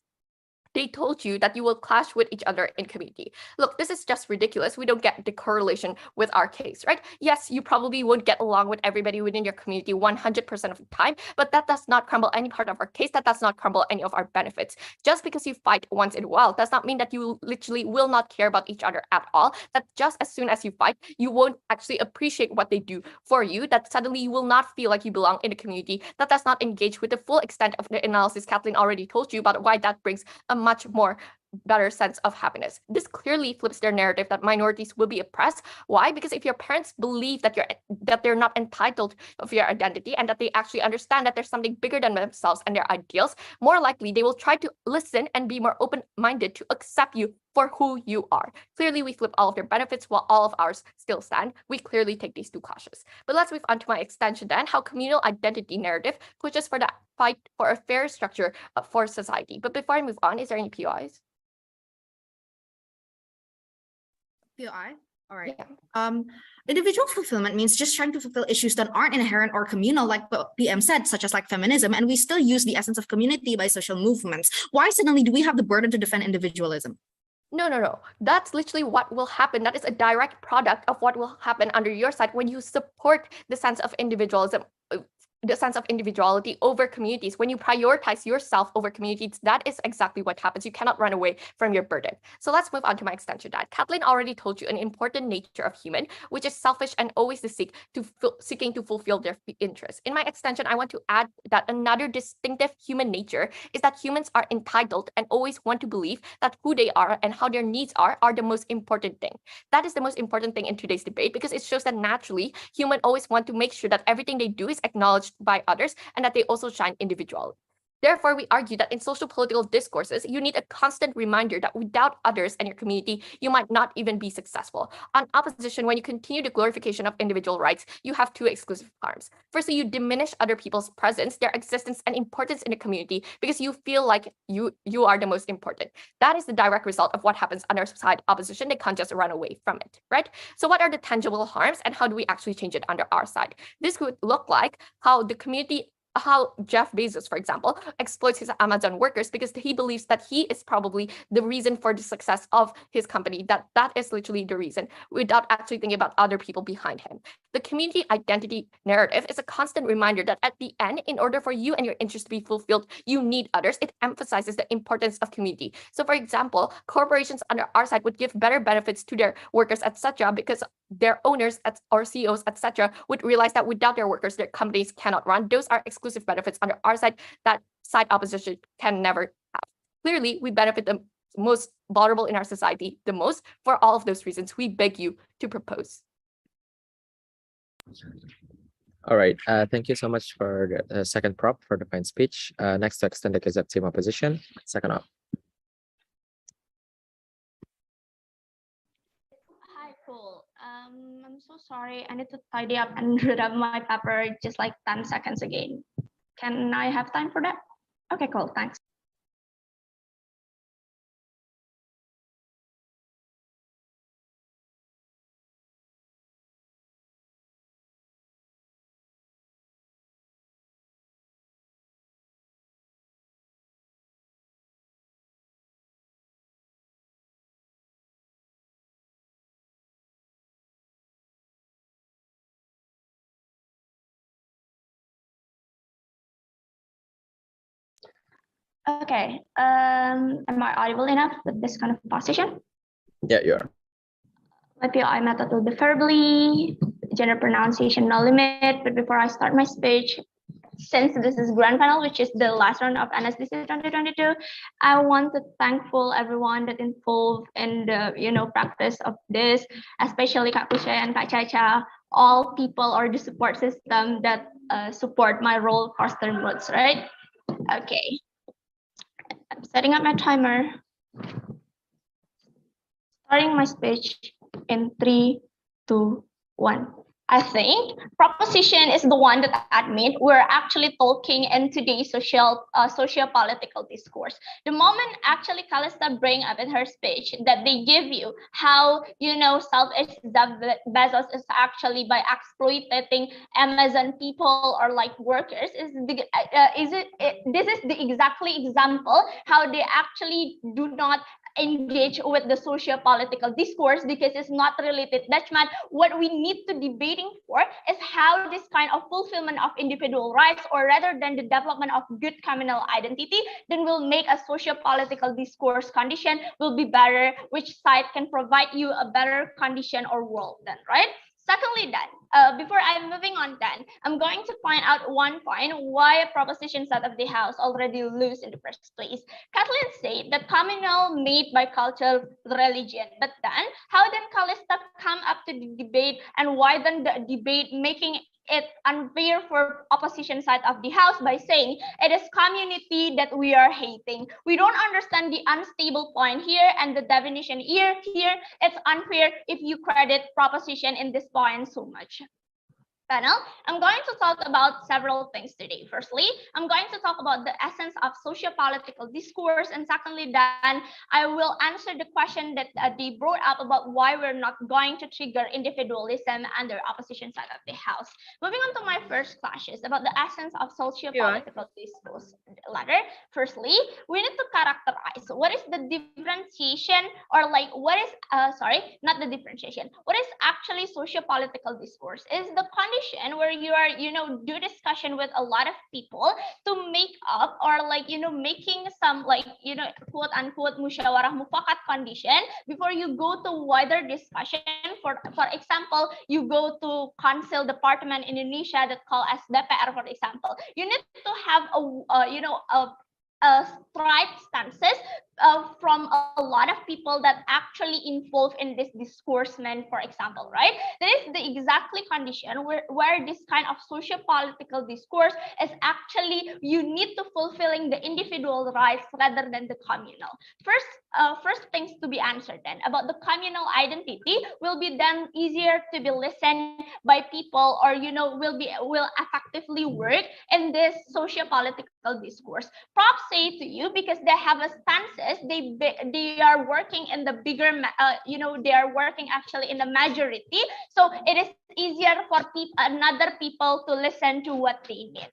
They told you that you will clash with each other in community. Look, this is just ridiculous. We don't get the correlation with our case, right? Yes, you probably won't get along with everybody within your community 100% of the time, but that does not crumble any part of our case. That does not crumble any of our benefits. Just because you fight once in a while does not mean that you literally will not care about each other at all. That just as soon as you fight, you won't actually appreciate what they do for you. That suddenly you will not feel like you belong in the community. That does not engage with the full extent of the analysis Kathleen already told you about why that brings a much more better sense of happiness. This clearly flips their narrative that minorities will be oppressed. Why? Because if your parents believe that they're not entitled of your identity and that they actually understand that there's something bigger than themselves and their ideals, more likely they will try to listen and be more open-minded to accept you for who you are. Clearly, we flip all of their benefits while all of ours still stand. We clearly take these two cautious. But let's move on to my extension then, how communal identity narrative pushes for the fight for a fair structure for society. But before I move on, is there any POIs? POI? All right. Yeah. Individual fulfillment means just trying to fulfill issues that aren't inherent or communal, like what PM said, such as like feminism, and we still use the essence of community by social movements. Why suddenly do we have the burden to defend individualism? No. That's literally what will happen. That is a direct product of what will happen under your side when you support the sense of individualism, the sense of individuality over communities. When you prioritize yourself over communities, that is exactly what happens. You cannot run away from your burden. So let's move on to my extension that Kathleen already told you an important nature of human, which is selfish and always seeking to fulfill their interests. In my extension, I want to add that another distinctive human nature is that humans are entitled and always want to believe that who they are and how their needs are the most important thing. That is the most important thing in today's debate because it shows that naturally humans always want to make sure that everything they do is acknowledged by others and that they also shine individually. Therefore, we argue that in social political discourses, you need a constant reminder that without others and your community, you might not even be successful. On opposition, when you continue the glorification of individual rights, you have two exclusive harms. Firstly, you diminish other people's presence, their existence and importance in the community because you feel like you are the most important. That is the direct result of what happens under side opposition. They can't just run away from it, right? So what are the tangible harms and how do we actually change it under our side? This could look like how Jeff Bezos, for example, exploits his Amazon workers because he believes that he is probably the reason for the success of his company, that is literally the reason, without actually thinking about other people behind him. The community identity narrative is a constant reminder that at the end, in order for you and your interests to be fulfilled, you need others. It emphasizes the importance of community. So for example, corporations under our side would give better benefits to their workers, etc., because their owners or CEOs, etc., would realize that without their workers, their companies cannot run. Those are exclusive benefits under our side that side opposition can never have. Clearly, we benefit the most vulnerable in our society the most. For all of those reasons, we beg you to propose. All right. Thank you so much for the second prop for the fine speech. Next to extend the case of team opposition. Second up. Hi, cool. I'm so sorry. I need to tidy up and read up my paper just like 10 seconds again. Can I have time for that? Okay, cool. Thanks. Okay. Am I audible enough with this kind of position? Yeah, you are. My POI method will be verbally, gender pronunciation no limit. But before I start my speech, since this is grand final, which is the last round of NSDC 2022, I want to thankful everyone that involved in the practice of this, especially Kak Kusha and Kak Chacha, all people or the support system that support my role foster moods, right? Okay. I'm setting up my timer. Starting my speech in 3, 2, 1. I think proposition is the one that admit we're actually talking in today's socio-political discourse. The moment actually Calista bring up in her speech that they give you how selfish Bezos is actually by exploiting Amazon people or like workers this is the exactly example how they actually do not engage with the socio-political discourse because it's not related that much. What we need to debating for is how this kind of fulfillment of individual rights, or rather than the development of good communal identity, then will make a socio-political discourse condition will be better, which side can provide you a better condition or world then, right? Secondly, then, before I'm moving on, then I'm going to point out one point why a proposition set of the House already lose in the first place. Kathleen said that communal made by culture, religion, but then how then Calista come up to the debate and why then the debate making it unfair for opposition side of the House by saying it is community that we are hating. We don't understand the unstable point here and the definition here. It's unfair if you credit proposition in this point so much. Panel, I'm going to talk about several things today. Firstly, I'm going to talk about the essence of socio-political discourse, and secondly, then I will answer the question that they brought up about why we're not going to trigger individualism under opposition side of the House. Moving on to my first clashes about the essence of socio-political discourse. Ladder. Firstly, we need to characterize what is the differentiation, or like what is not the differentiation. What is actually socio-political discourse? Is the condition where you are do discussion with a lot of people to make up or like making some like quote unquote musyawarah mufakat condition before you go to wider discussion. For example, you go to council department in Indonesia that call as DPR, for example. You need to have a strike stances from a lot of people that actually involved in this discoursement, for example, right? That is the exactly condition where this kind of socio-political discourse is actually you need to fulfilling the individual rights rather than the communal. First things to be answered then about the communal identity will be then easier to be listened by people, or will effectively work in this socio-political discourse. Props say to you because they have a stances. They are working in the bigger they are working actually in the majority, so it is easier for another people to listen to what they need.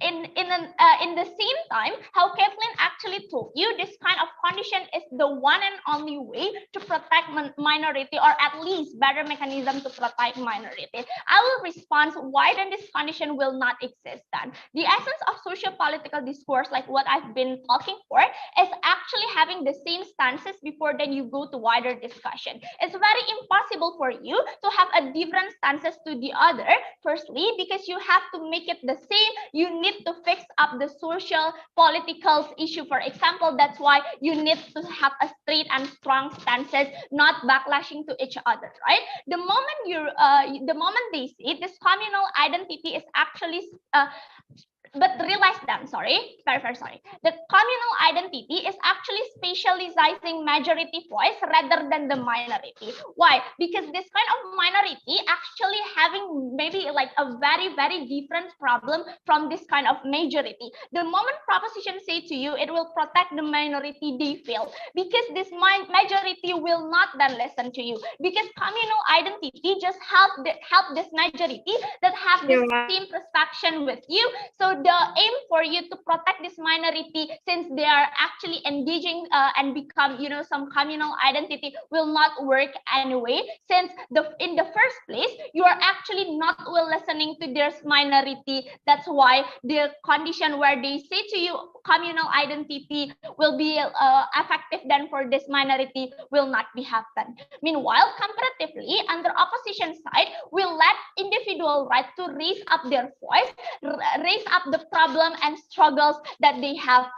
In the same time, how Kathleen actually told you, this kind of condition is the one and only way to protect minority, or at least better mechanism to protect minority. I will respond why then this condition will not exist then. The essence of socio-political discourse, like what I've been talking for, is actually having the same stances before then you go to wider discussion. It's very impossible for you to have a different stances to the other. Firstly, because you have to make it the same, you need to fix up the social political issue. For example, that's why you need to have a straight and strong stances, not backlashing to each other, right? The moment they say this communal identity is actually but realize them, very sorry. The communal identity is actually specializing majority voice rather than the minority. Why? Because this kind of minority actually having maybe like a very, very different problem from this kind of majority. The moment proposition say to you, it will protect the minority, they fail. Because this majority will not then listen to you. Because communal identity just help this majority that have the same perception with you. So the aim for you to protect this minority, since they are actually engaging and become, some communal identity, will not work anyway. Since in the first place, you are actually not well listening to this minority. That's why the condition where they say to you communal identity will be effective then for this minority will not be happen. Meanwhile, comparatively, on the opposition side, we let individual right to raise up their voice, raise up the problem and struggles that they have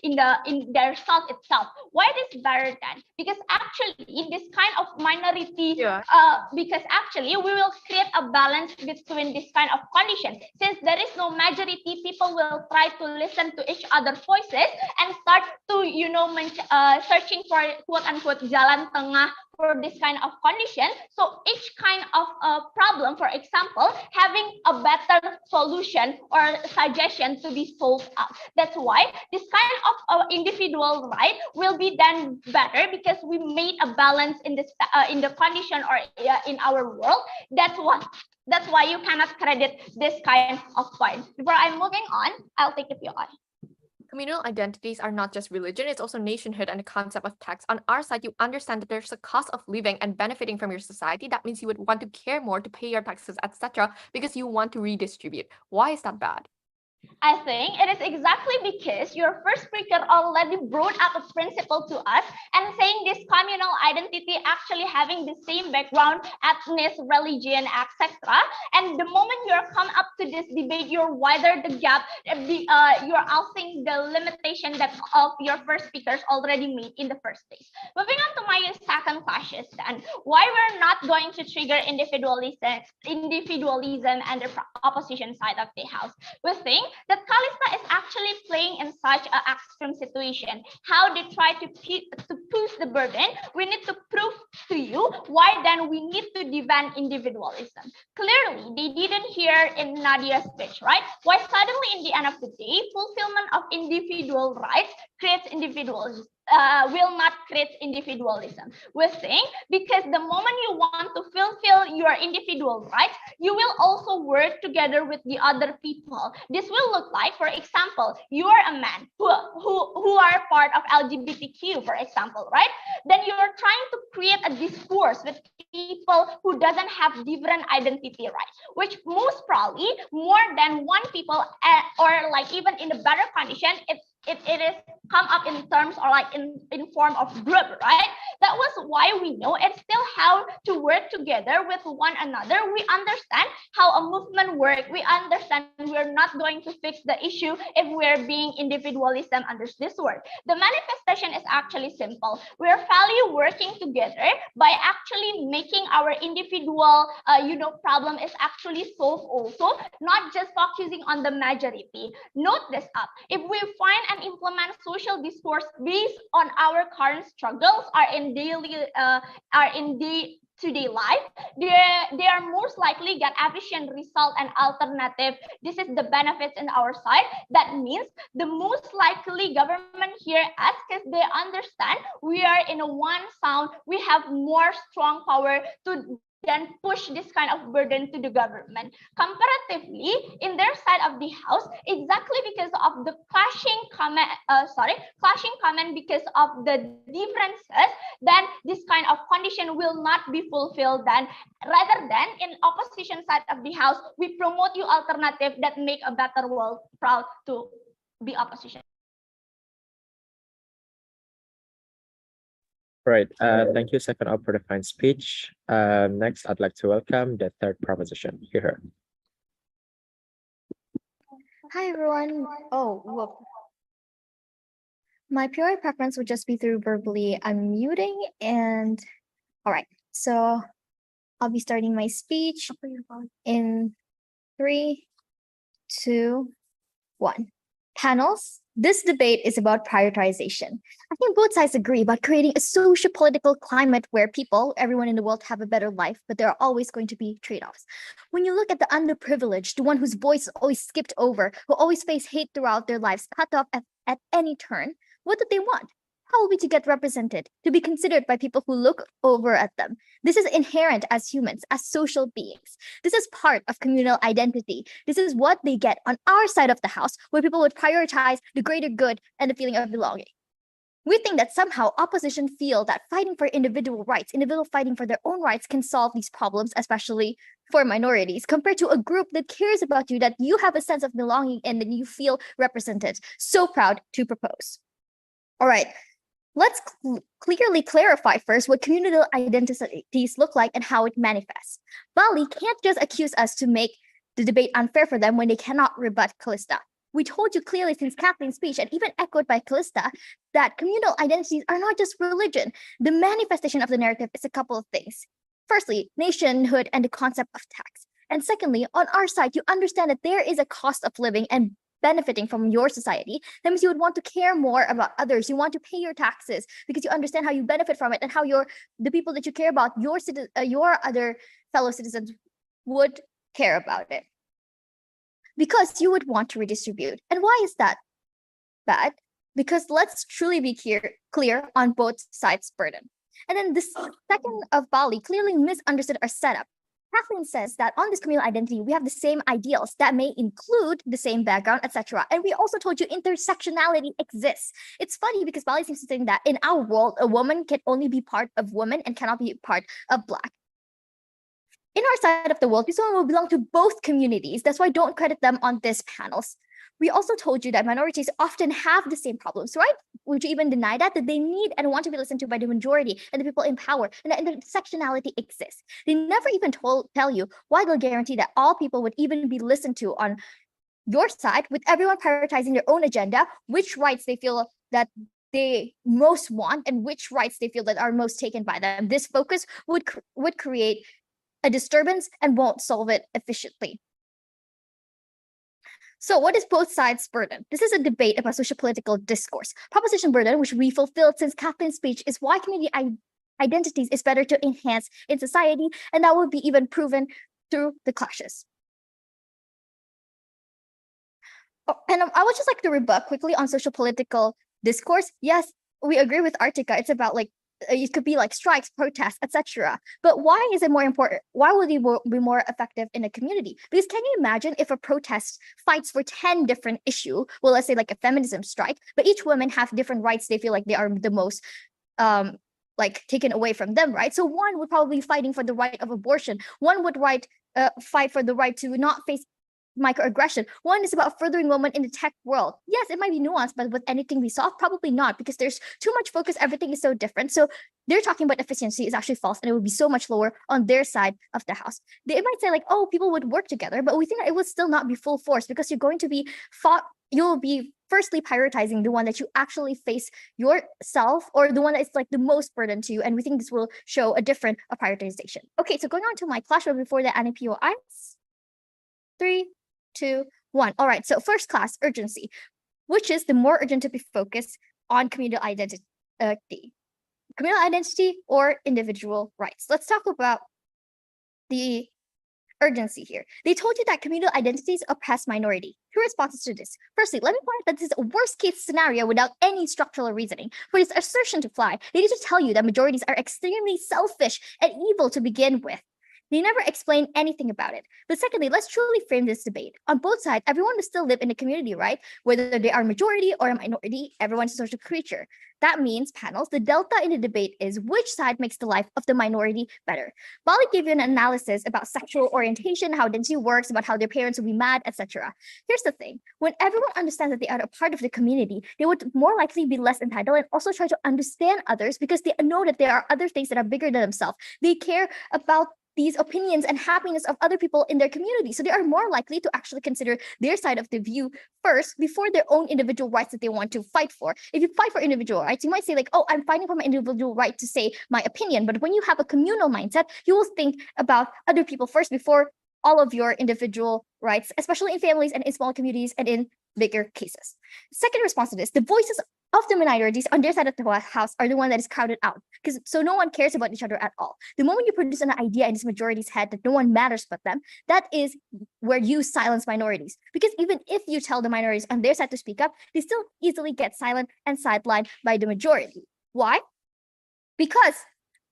in their self itself. Why it is better then? Because actually this kind of minority, because actually we will create a balance between this kind of condition. Since there is no majority, people will try to listen to each other's voices and start to searching for quote unquote jalan tengah for this kind of condition. So each kind of problem, for example, having a better solution or suggestion to be solved out. That's why this kind of individual right will be then better, because we made a balance in this in the condition or in our world. That's why you cannot credit this kind of point. Before I'm moving on, I'll take a few on. Communal identities are not just religion, it's also nationhood and the concept of tax. On our side, you understand that there's a cost of living and benefiting from your society. That means you would want to care more to pay your taxes, etc., because you want to redistribute. Why is that bad? I think it is exactly because your first speaker already brought up a principle to us and saying this communal identity actually having the same background, ethnic, religion, etc. And the moment you're come up to this debate, you're wider the gap. You're asking the limitation that of your first speakers already made in the first place. Moving on to my second question, then, why we're not going to trigger individualism and the opposition side of the house? We think that Kalista is actually playing in such an extreme situation. How they try to push the burden, we need to prove to you why then we need to defend individualism. Clearly, they didn't hear in Nadia's speech, right? Why suddenly in the end of the day, fulfillment of individual rights creates individualism. Will not create individualism. We think because the moment you want to fulfill your individual rights, you will also work together with the other people. This will look like, for example, you are a man who are part of LGBTQ, for example, right? Then you are trying to create a discourse with people who doesn't have different identity rights, which most probably more than one people, or like even in a better condition, it is come up in terms or like in form of group, right? That was why we know it's still how to work together with one another. We understand how a movement works. We understand we're not going to fix the issue if we're being individualism under this word. The manifestation is actually simple. We're value working together by actually making our individual problem is actually solved also, not just focusing on the majority. Note this up. If we find and implement social discourse based on our current struggles are in day-to-day life, they are most likely get efficient result and alternative. This is the benefits in our side. That means the most likely government here us, because they understand we are in a one sound, we have more strong power to then push this kind of burden to the government. Comparatively, in their side of the house, exactly because of the clashing comment because of the differences, then this kind of condition will not be fulfilled. Then rather than in opposition side of the house, we promote you alternative that make a better world proud to be opposition. Right. Thank you, second up, for the fine speech. Next, I'd like to welcome the third proposition. Hear her. Hi everyone. Oh, whoop. My POI preference would just be through verbally unmuting, and all right. So I'll be starting my speech in 3, 2, 1. Panels. This debate is about prioritization. I think both sides agree about creating a socio-political climate where people, everyone in the world, have a better life, but there are always going to be trade-offs. When you look at the underprivileged, the one whose voice is always skipped over, who always face hate throughout their lives, cut off at any turn, what do they want? How are we to get represented, to be considered by people who look over at them? This is inherent as humans, as social beings. This is part of communal identity. This is what they get on our side of the house, where people would prioritize the greater good and the feeling of belonging. We think that somehow opposition feel that fighting for individual rights, individual fighting for their own rights can solve these problems, especially for minorities, compared to a group that cares about you, that you have a sense of belonging and that you feel represented. So proud to propose. All right. Let's clearly clarify first what communal identities look like and how it manifests. Bali can't just accuse us to make the debate unfair for them when they cannot rebut Callista. We told you clearly since Kathleen's speech, and even echoed by Callista, that communal identities are not just religion. The manifestation of the narrative is a couple of things. Firstly, nationhood and the concept of tax. And secondly, on our side, you understand that there is a cost of living and benefiting from your society. That means you would want to care more about others. You want to pay your taxes because you understand how you benefit from it and how the people that you care about, your other fellow citizens, would care about it. Because you would want to redistribute. And why is that bad? Because let's truly be clear on both sides' burden. And then the second of Bali clearly misunderstood our setup. Kathleen says that on this communal identity, we have the same ideals that may include the same background, etc. And we also told you intersectionality exists. It's funny because Bali seems to think that in our world, a woman can only be part of women and cannot be part of Black. In our side of the world, these women will belong to both communities. That's why don't credit them on these panels. We also told you that minorities often have the same problems, right? Would you even deny that they need and want to be listened to by the majority and the people in power, and that intersectionality exists? They never even tell you why they'll guarantee that all people would even be listened to on your side, with everyone prioritizing their own agenda, which rights they feel that they most want and which rights they feel that are most taken by them. This focus would create a disturbance and won't solve it efficiently. So what is both sides' burden? This is a debate about social-political discourse. Proposition burden, which we fulfilled since Kathleen's speech, is why community identities is better to enhance in society, and that will be even proven through the clashes. Oh, and I would just like to rebut quickly on social-political discourse. Yes, we agree with Artika. It's about like, it could be like strikes, protests, etc. But why is it more important? Why would it be more effective in a community? Because can you imagine if a protest fights for 10 different issues? Well, let's say like a feminism strike, but each woman have different rights they feel like they are the most like taken away from them, right? So one would probably be fighting for the right of abortion. One would fight for the right to not face microaggression. One is about furthering women in the tech world. Yes, it might be nuanced, but with anything we solve, probably not, because there's too much focus. Everything is so different. So they're talking about efficiency is actually false, and it would be so much lower on their side of the house. They might say like, oh, people would work together, but we think that it would still not be full force, because you're going to be you'll be firstly prioritizing the one that you actually face yourself, or the one that is like the most burden to you. And we think this will show a different prioritization. Okay, so going on to my class, but before that, NAPOIs. 3, 2, 1. All right, so first class, urgency, which is the more urgent to be focused on communal identity. Communal identity or individual rights. Let's talk about the urgency here. They told you that communal identities oppress minority. Two responses to this. Firstly, let me point out that this is a worst case scenario without any structural reasoning. For this assertion to fly, they need to tell you that majorities are extremely selfish and evil to begin with. They never explain anything about it. But secondly, let's truly frame this debate. On both sides, everyone will still live in a community, right? Whether they are majority or a minority, everyone's a social creature. That means, panels, the delta in the debate is which side makes the life of the minority better. Bali gave you an analysis about sexual orientation, how density works, about how their parents will be mad, etc. Here's the thing. When everyone understands that they are a part of the community, they would more likely be less entitled and also try to understand others because they know that there are other things that are bigger than themselves. They care about these opinions and happiness of other people in their community. So they are more likely to actually consider their side of the view first before their own individual rights that they want to fight for. If you fight for individual rights, you might say like, oh, I'm fighting for my individual right to say my opinion. But when you have a communal mindset, you will think about other people first before all of your individual rights, especially in families and in small communities and in bigger cases. Second response to this, the voices of the minorities on their side of the house are the one that is crowded out because so no one cares about each other at all. The moment you produce an idea in this majority's head that no one matters but them, that is where you silence minorities. Because even if you tell the minorities on their side to speak up, they still easily get silent and sidelined by the majority. Why? Because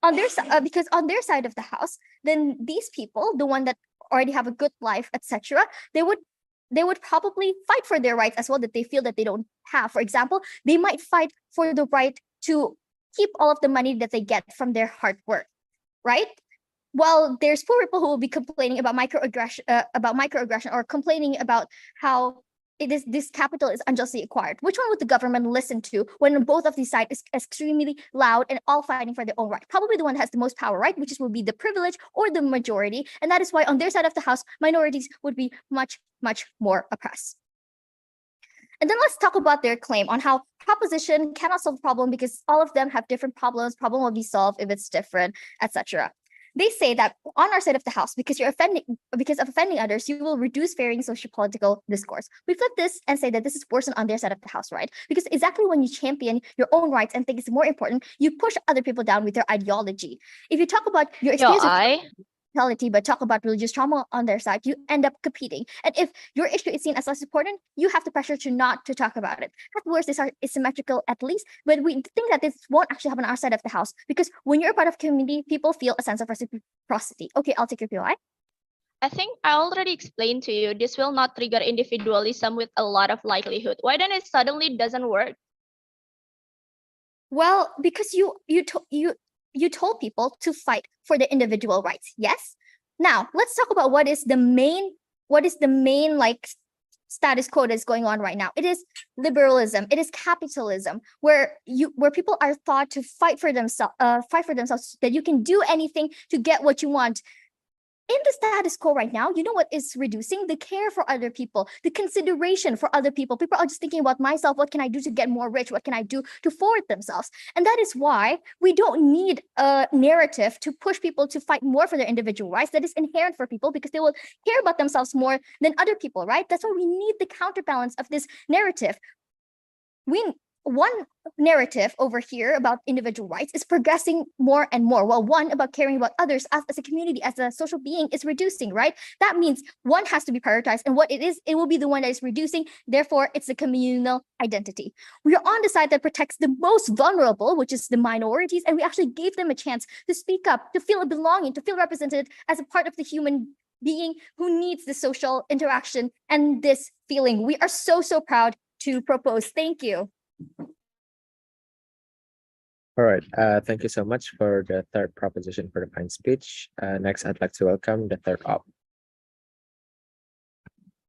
on their side of the house, then these people, the one that already have a good life, etc., they would probably fight for their rights as well that they feel that they don't have. For example, they might fight for the right to keep all of the money that they get from their hard work, right? While there's poor people who will be complaining about microaggression or complaining about how this capital is unjustly acquired. Which one would the government listen to when both of these sides is extremely loud and all fighting for their own right? Probably the one that has the most power, right? Which will be the privilege or the majority. And that is why on their side of the house, minorities would be much, much more oppressed. And then let's talk about their claim on how proposition cannot solve the problem because all of them have different problems. Problem will be solved if it's different, etc. They say that on our side of the house, because of offending others, you will reduce varying socio-political discourse. We flip this and say that this is worsened on their side of the house, right? Because exactly when you champion your own rights and think it's more important, you push other people down with your ideology. If you talk about your experience but talk about religious trauma on their side, you end up competing. And if your issue is seen as less important, you have the pressure to not to talk about it. At worst, these are asymmetrical at least, but we think that this won't actually happen on our side of the house because when you're a part of community, people feel a sense of reciprocity. Okay, I'll take your POI. I think I already explained to you, this will not trigger individualism with a lot of likelihood. Why then it suddenly doesn't work? Well, because you told people to fight for their individual rights. Yes. Now let's talk about what is the main like status quo that's going on right now. It is liberalism. It is capitalism, where people are thought to fight for themselves, that you can do anything to get what you want. In the status quo right now, you know what is reducing? The care for other people, the consideration for other people. People are just thinking about myself. What can I do to get more rich? What can I do to forward themselves? And that is why we don't need a narrative to push people to fight more for their individual rights. That is inherent for people because they will care about themselves more than other people, right? That's why we need the counterbalance of this narrative. One narrative over here about individual rights is progressing more and more, while one about caring about others as a community, as a social being is reducing, right? That means one has to be prioritized, and what it is, it will be the one that is reducing. Therefore, it's the communal identity. We are on the side that protects the most vulnerable, which is the minorities, and we actually gave them a chance to speak up, to feel a belonging, to feel represented as a part of the human being who needs the social interaction and this feeling. We are so proud to propose. Thank you. All right. Thank you so much for the third proposition for the fine speech. Next, I'd like to welcome the third op.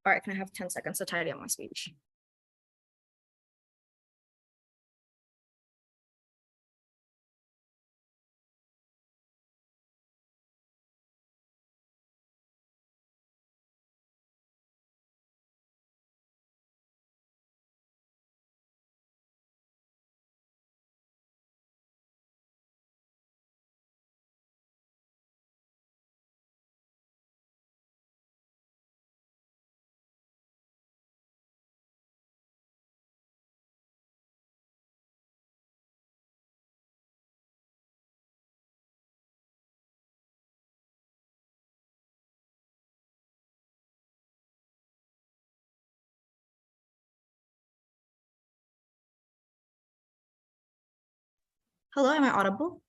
All right, can I have 10 seconds to tidy up my speech? Hello, am I audible?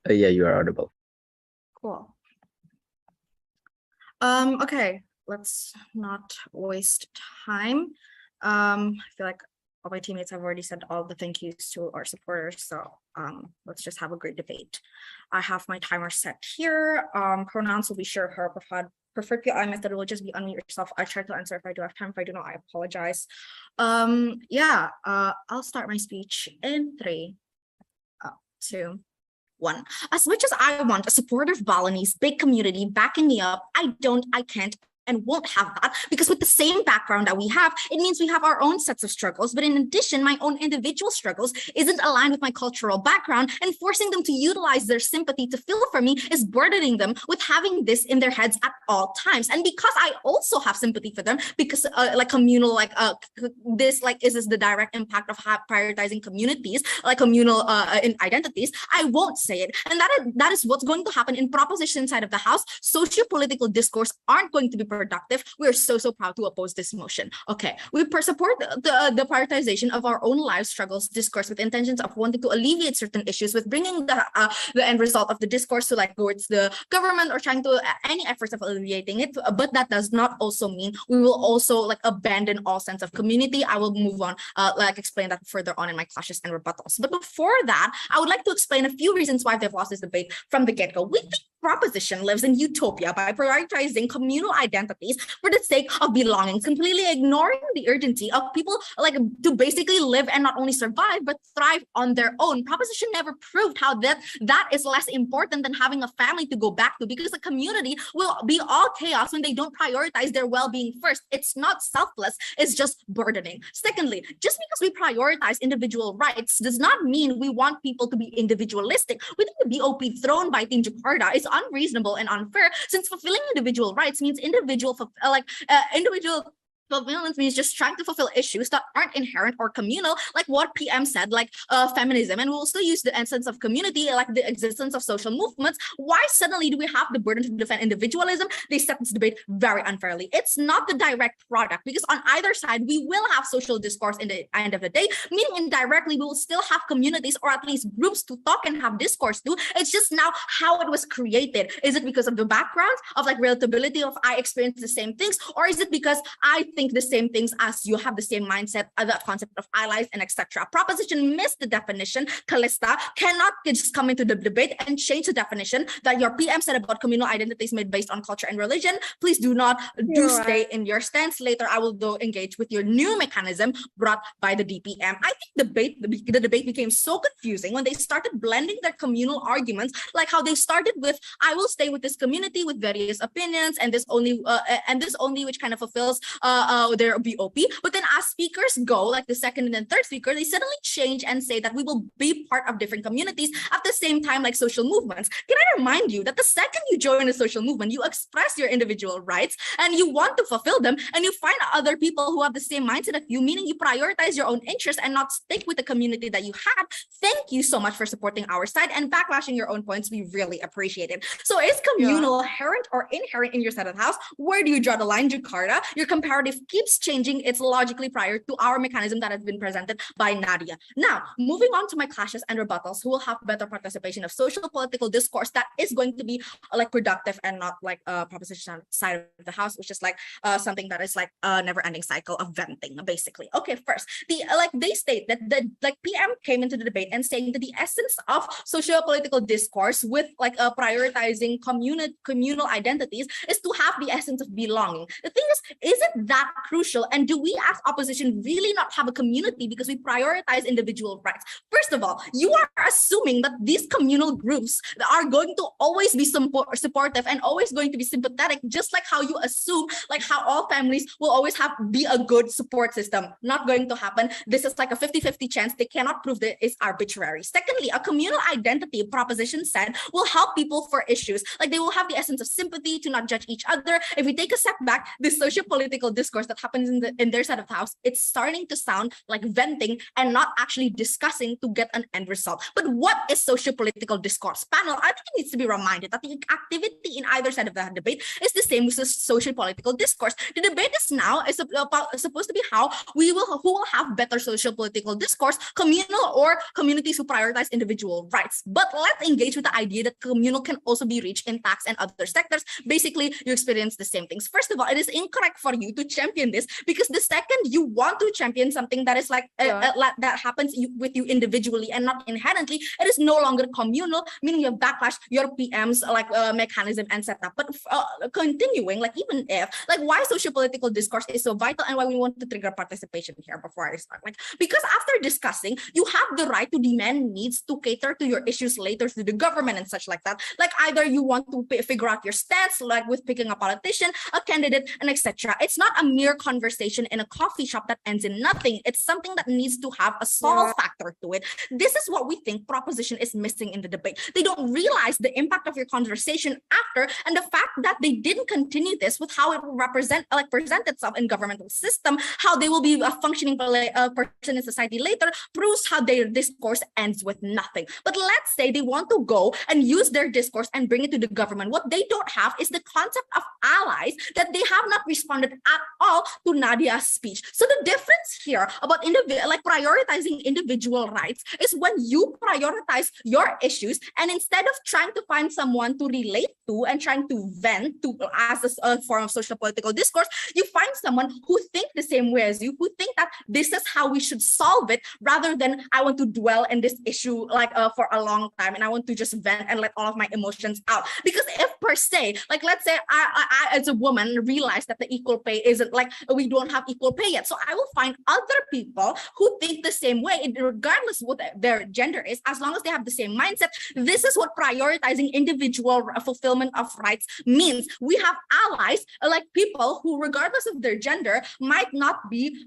Yeah, you are audible. Cool. Okay, let's not waste time. I feel like all my teammates have already said all the thank yous to our supporters, so let's just have a great debate. I have my timer set here. Pronouns will be sure, her, preferred PI method will just be unmute yourself. I try to answer if I do have time. If I do not, I apologize. I'll start my speech in 3, 2, 1. As much as I want a supportive Balinese big community backing me up, I can't and won't have that, because with the same background that we have, it means we have our own sets of struggles. But in addition, my own individual struggles isn't aligned with my cultural background, and forcing them to utilize their sympathy to feel for me is burdening them with having this in their heads at all times. And because I also have sympathy for them, because is this the direct impact of prioritizing communities, like communal in identities, I won't say it. And that is what's going to happen in proposition side of the House. Socio-political discourse aren't going to be productive. We're so proud to oppose this motion. Okay, we support the prioritization of our own life struggles discourse with intentions of wanting to alleviate certain issues, with bringing the end result of the discourse to towards the government, or trying to any efforts of alleviating it. But that does not also mean we will also abandon all sense of community. I will move on, explain that further on in my clashes and rebuttals. But before that, I would like to explain a few reasons why they've lost this debate from the get-go. We think proposition lives in utopia by prioritizing communal identities for the sake of belonging, completely ignoring the urgency of people to basically live and not only survive but thrive on their own. Proposition never proved how that is less important than having a family to go back to, because the community will be all chaos when they don't prioritize their well-being first. It's not selfless, it's just burdening. Secondly, just because we prioritize individual rights does not mean we want people to be individualistic. We think the BOP thrown by Team Jakarta is unreasonable and unfair, since fulfilling individual rights means individual fulfillment means just trying to fulfill issues that aren't inherent or communal, like what PM said, feminism. And we'll still use the essence of community, like the existence of social movements. Why suddenly do we have the burden to defend individualism? They set this debate very unfairly. It's not the direct product, because on either side, we will have social discourse in the end of the day, meaning indirectly, we will still have communities, or at least groups, to talk and have discourse to. It's just now how it was created. Is it because of the background of relatability of I experience the same things, or is it because I think the same things as you, have the same mindset, the concept of allies, and etc. Proposition missed the definition. Callista cannot just come into the debate and change the definition that your PM said about communal identities made based on culture and religion. Please do not stay in your stance. Later, I will go engage with your new mechanism brought by the DPM. I think the debate became so confusing when they started blending their communal arguments, like how they started with, I will stay with this community with various opinions, and this only which kind of fulfills their BOP. But then as speakers go, like the second and then third speaker, they suddenly change and say that we will be part of different communities at the same time, like social movements. Can I remind you that the second you join a social movement, you express your individual rights and you want to fulfill them, and you find other people who have the same mindset of you, meaning you prioritize your own interests and not stick with the community that you had. Thank you so much for supporting our side and backlashing your own points. We really appreciate it. So is communal inherent or inherent in your side of the House? Where do you draw the line, Jakarta? Your comparative keeps changing. It's logically prior to our mechanism that has been presented by Nadia. Now, moving on to my clashes and rebuttals, who will have better participation of social political discourse that is going to be productive and not proposition side of the House, which is something that is a never-ending cycle of venting, basically. Okay, first, they state that PM came into the debate and saying that the essence of socio-political discourse with prioritizing communal identities is to have the essence of belonging. The thing is it that crucial? And do we as opposition really not have a community because we prioritize individual rights? First of all, you are assuming that these communal groups are going to always be supportive and always going to be sympathetic, just like how you assume how all families will always be a good support system. Not going to happen. This is a 50-50 chance. They cannot prove that it's arbitrary. Secondly, a communal identity proposition said will help people for issues. They will have the essence of sympathy to not judge each other. If we take a step back, this socio-political discourse discourse that happens in their side of the house, it's starting to sound like venting and not actually discussing to get an end result. But what is socio-political discourse? Panel, I think it needs to be reminded that the activity in either side of the debate is the same with the socio-political discourse. The debate is now supposed to be who will have better socio-political discourse, communal or communities who prioritize individual rights. But let's engage with the idea that communal can also be reached in tax and other sectors. Basically, you experience the same things. First of all, it is incorrect for you to champion this, because the second you want to champion something that is like that happens with you individually and not inherently, it is no longer communal, meaning you backlash your PM's mechanism and setup. But continuing, like, even if, like, why socio-political discourse is so vital and why we want to trigger participation here before I start, like, because after discussing, you have the right to demand needs to cater to your issues later to the government and such like that. Like, either you want to figure out your stance, like with picking a politician, a candidate, and etc. It's not a mere conversation in a coffee shop that ends in nothing. It's something that needs to have a solve factor to it. This is what we think proposition is missing in the debate. They don't realize the impact of your conversation after, and the fact that they didn't continue this with how it will present itself in governmental system, how they will be a functioning person in society later, proves how their discourse ends with nothing. But let's say they want to go and use their discourse and bring it to the government. What they don't have is the concept of allies, that they have not responded at all to Nadia's speech. So the difference here about prioritizing individual rights is when you prioritize your issues, and instead of trying to find someone to relate to and trying to vent to as a form of social political discourse, you find someone who think the same way as you, who think that this is how we should solve it, rather than I want to dwell in this issue for a long time and I want to just vent and let all of my emotions out. Because if per se, like, let's say I as a woman realize that the equal pay isn't, like, we don't have equal pay yet, so I will find other people who think the same way, regardless what their gender is, as long as they have the same mindset. This is what prioritizing individual fulfillment of rights means. We have allies, like people who, regardless of their gender, might not be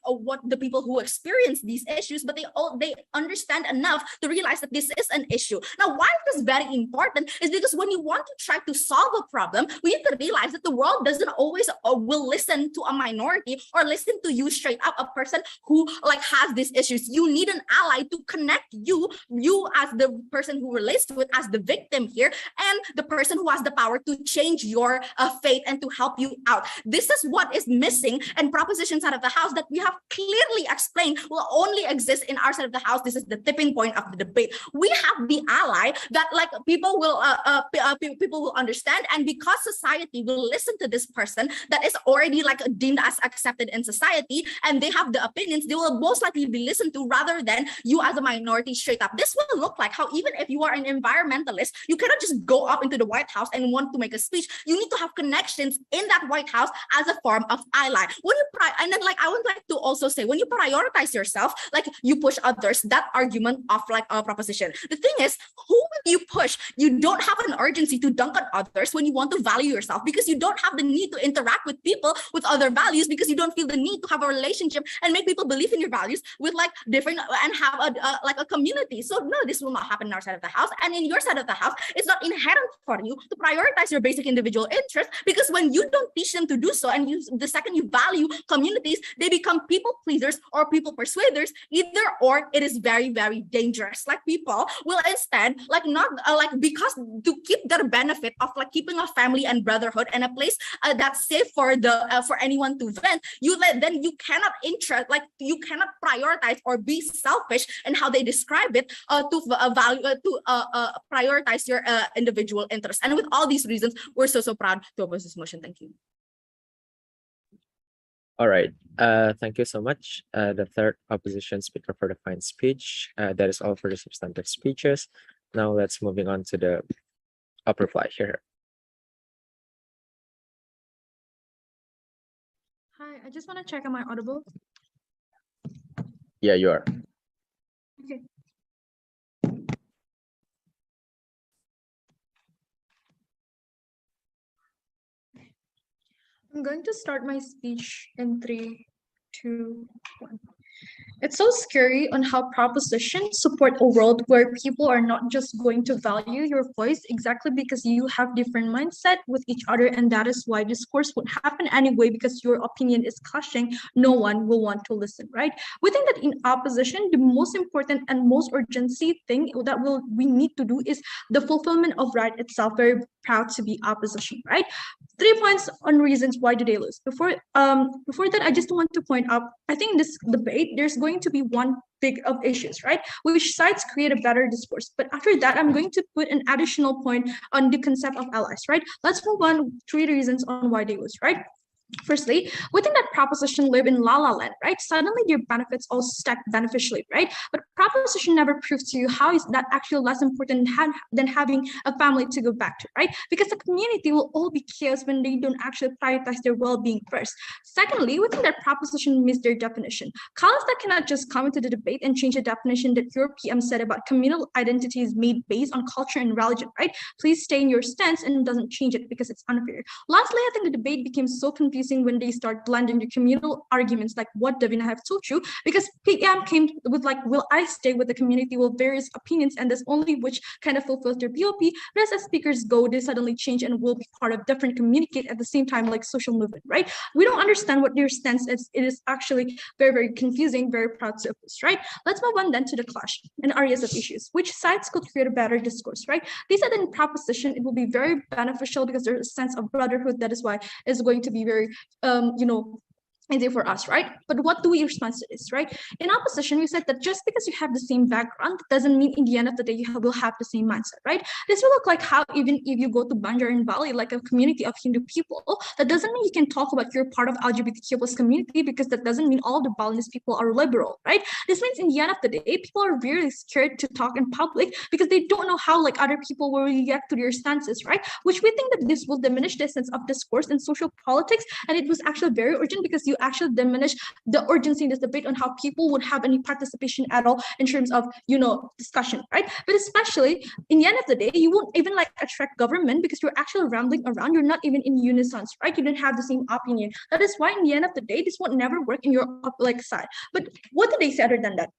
what the people who experience these issues, but they understand enough to realize that this is an issue. Now, why it is very important is because when you want to try to solve a problem, we need to realize that the world doesn't always will listen to a minority or listen to you straight up, a person who has these issues. You need an ally to connect you as the person who relates to it as the victim here, and the person who has the power to change your fate and to help you out. This is what is missing, and propositions out of the house that we have clearly explained will only exist in our side of the house. This is the tipping point of the debate. We have the ally that people will understand, and because society will listen to this person that is already deemed as accepted in society, and they have the opinions, they will most likely be listened to rather than you as a minority straight up. This will look like how even if you are an environmentalist, you cannot just go up into the White House and want to make a speech. You need to have connections in that White House as a form of ally. I would like to also say, when you prioritize yourself, you push others, that argument of a proposition. The thing is, who will you push? You don't have an urgency to dunk on others when you want to value yourself, because you don't have the need to interact with people with other values, because you don't feel the need to have a relationship and make people believe in your values with different and have a community. So no, this will not happen in our side of the house, and in your side of the house, it's not inherent for you to prioritize your basic individual interests, because when you don't teach them to do so, and the second you value communities, they become people pleasers or people persuaders. Either or, it is very, very dangerous. People will instead because to keep their benefit of keeping a family and brotherhood and a place that's safe for anyone to vent, you cannot you cannot prioritize or be selfish in how they describe it to prioritize your individual interests. And with all these reasons, we're so proud to oppose this motion. Thank you. All right. Thank you so much. The third opposition speaker for the fine speech. That is all for the substantive speeches. Now let's moving on to the reply here. Hi, I just want to check, am I audible? Yeah, you are. Okay. I'm going to start my speech in 3, 2, 1. It's so scary on how propositions support a world where people are not just going to value your voice exactly because you have different mindset with each other, and that is why discourse would happen anyway because your opinion is clashing. No one will want to listen, right? We think that in opposition, the most important and most urgency thing that we need to do is the fulfillment of right itself. Very proud to be opposition, right? 3 points on reasons why do they lose. Before that, I just want to point out, I think in this debate, there's going to be one big of issues, right? Which sides create a better discourse. But after that, I'm going to put an additional point on the concept of allies, right? Let's move on 3 reasons on why they lose, right? Firstly, we think that proposition live in la la land, right? Suddenly their benefits all stack beneficially, right? But proposition never proves to you how is that actually less important than having a family to go back to, right? Because the community will all be chaos when they don't actually prioritize their well-being first. Secondly, we think that proposition missed their definition. College that cannot just come into the debate and change the definition that your PM said about communal identity is made based on culture and religion, right? Please stay in your stance and doesn't change it because it's unfair. Lastly, I think the debate became so confusing when they start blending the communal arguments like what Davina have told you, because PM came with like, will I stay with the community with various opinions, and there's only which kind of fulfills their BOP, but as speakers go, they suddenly change and will be part of different communicate at the same time like social movement, right? We don't understand what their stance is. It is actually very, very confusing, very proud to oppose, right? Let's move on then to the clash and areas of issues. Which sides could create a better discourse, right? They said in proposition, it will be very beneficial because there's a sense of brotherhood. That is why it's going to be very easy for us, right? But what do we respond to this, right? In opposition, we said that just because you have the same background doesn't mean in the end of the day you will have the same mindset, right? This will look like how even if you go to Banjar and Bali, like a community of Hindu people, that doesn't mean you can talk about you're part of LGBTQ plus community, because that doesn't mean all the Balinese people are liberal, right? This means in the end of the day, people are really scared to talk in public because they don't know how like other people will react to their stances, right? Which we think that this will diminish the sense of discourse in social politics, and it was actually very urgent because you actually diminish the urgency in this debate on how people would have any participation at all in terms of discussion, right? But especially in the end of the day, you won't even like attract government because you're actually rambling around. You're not even in unison, right? You don't have the same opinion. That is why in the end of the day, this won't never work in your side. But what do they say other than that?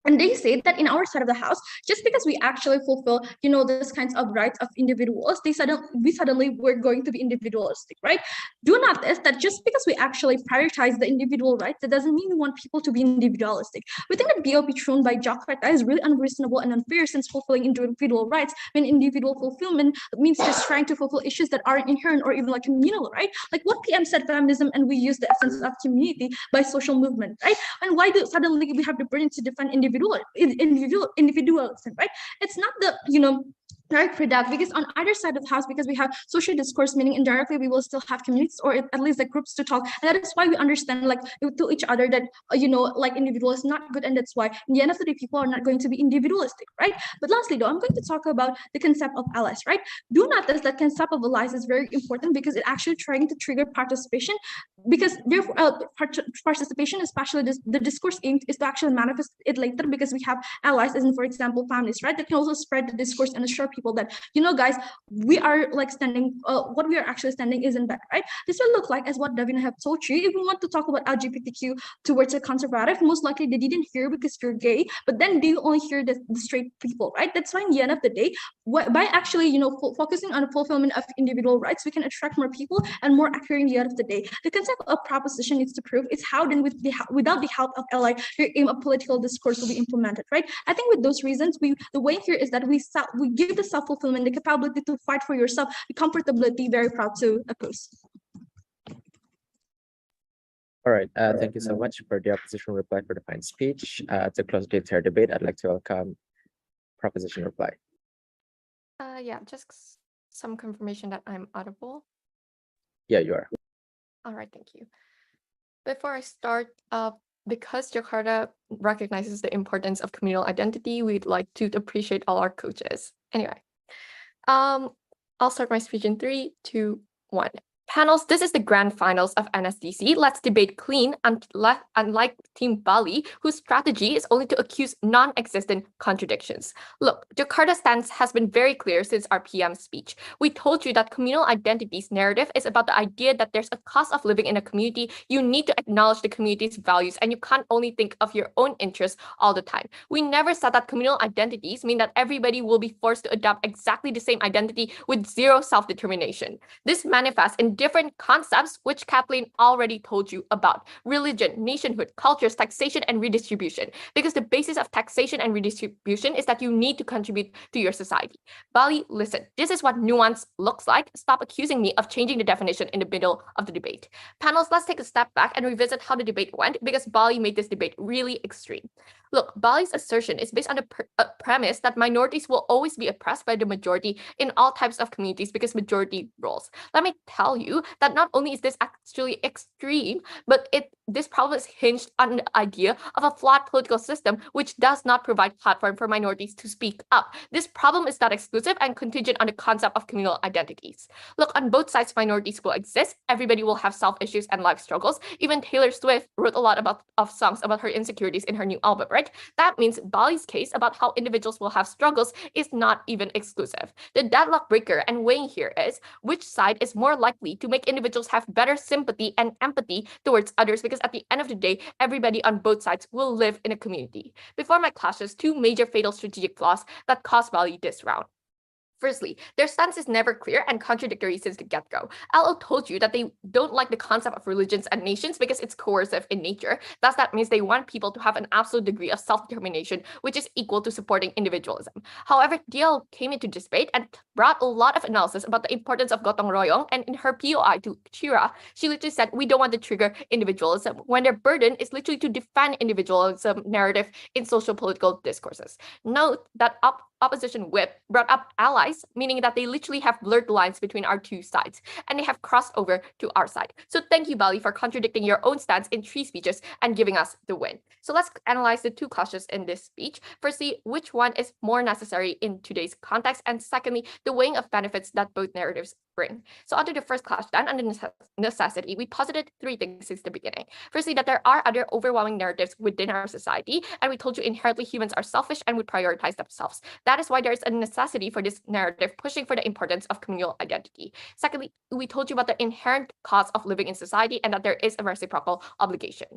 And they say that in our side of the house, just because we actually fulfill, this kinds of rights of individuals, we suddenly were going to be individualistic, right? Do notice that just because we actually prioritize the individual rights, that doesn't mean we want people to be individualistic. We think that BOP thrown by Jakarta is really unreasonable and unfair, since fulfilling individual rights when individual fulfillment means just trying to fulfill issues that aren't inherent or even like communal, right? Like what PM said, feminism, and we use the essence of community by social movement, right? And why do suddenly we have the burden to defend individualism, right? It's not the right for that, because on either side of the house, because we have social discourse, meaning indirectly we will still have communities or at least like groups to talk, and that is why we understand like to each other that like individual is not good, and that's why in the end of the day people are not going to be individualistic, right? But lastly though, I'm going to talk about the concept of allies, right? Do notice that concept of allies is very important because it actually trying to trigger participation, because therefore participation, especially the discourse aimed is to actually manifest it later, because we have allies as in, for example, families, right? That can also spread the discourse and assure people that guys, we are like standing what we are actually standing isn't bad, right? This will look like as what Davina have told you. If we want to talk about LGBTQ towards a conservative, most likely they didn't hear because you're gay, but then they only hear the straight people, right? That's why in the end of the day, by actually focusing on the fulfillment of individual rights, we can attract more people and more accurate in the end of the day. The concept of proposition needs to prove is how then without the help of ally, your aim of political discourse will be implemented, right? I think with those reasons, the way here is that we give the self-fulfillment, the capability to fight for yourself, the comfortability, very proud to oppose. All right, thank you so much for the opposition reply for the fine speech. To close the entire debate, I'd like to welcome proposition reply. Yeah, just some confirmation that I'm audible. Yeah, you are. All right, thank you. Before I start, because Jakarta recognizes the importance of communal identity, we'd like to appreciate all our coaches. Anyway, I'll start my speech in 3, 2, 1. Panels, this is the grand finals of NSDC. Let's debate clean, unlike Team Bali, whose strategy is only to accuse non-existent contradictions. Look, Jakarta's stance has been very clear since our PM speech. We told you that communal identity's narrative is about the idea that there's a cost of living in a community. You need to acknowledge the community's values, and you can't only think of your own interests all the time. We never said that communal identities mean that everybody will be forced to adopt exactly the same identity with zero self-determination. This manifests in different concepts, which Kathleen already told you about: religion, nationhood, cultures, taxation, and redistribution. Because the basis of taxation and redistribution is that you need to contribute to your society. Bali, listen, this is what nuance looks like. Stop accusing me of changing the definition in the middle of the debate. Panels, let's take a step back and revisit how the debate went, because Bali made this debate really extreme. Look, Bali's assertion is based on the premise that minorities will always be oppressed by the majority in all types of communities because majority rules. Let me tell you that not only is this actually extreme, but this problem is hinged on the idea of a flawed political system which does not provide platform for minorities to speak up. This problem is not exclusive and contingent on the concept of communal identities. Look, on both sides, minorities will exist. Everybody will have self-issues and life struggles. Even Taylor Swift wrote a lot of songs about her insecurities in her new album, right? That means Bali's case about how individuals will have struggles is not even exclusive. The deadlock breaker and weighing here is which side is more likely to make individuals have better sympathy and empathy towards others, because at the end of the day, everybody on both sides will live in a community. Before my clashes, two major fatal strategic flaws that cost Bali this round. Firstly, their stance is never clear and contradictory since the get-go. LO told you that they don't like the concept of religions and nations because it's coercive in nature. Thus, that means they want people to have an absolute degree of self-determination, which is equal to supporting individualism. However, DL came into this debate and brought a lot of analysis about the importance of gotong royong, and in her POI to Chira, she literally said, we don't want to trigger individualism, when their burden is literally to defend individualism narrative in social political discourses. Note that opposition whip brought up allies, meaning that they literally have blurred lines between our two sides, and they have crossed over to our side. So thank you, Bali, for contradicting your own stance in 3 speeches and giving us the win. So let's analyze the 2 clashes in this speech. Firstly, which one is more necessary in today's context? And secondly, the weighing of benefits that both narratives bring. So onto the first clash then, on the necessity, we posited 3 things since the beginning. Firstly, that there are other overwhelming narratives within our society, and we told you inherently humans are selfish and would prioritize themselves. That is why there is a necessity for this narrative pushing for the importance of communal identity. Secondly, we told you about the inherent cost of living in society and that there is a reciprocal obligation.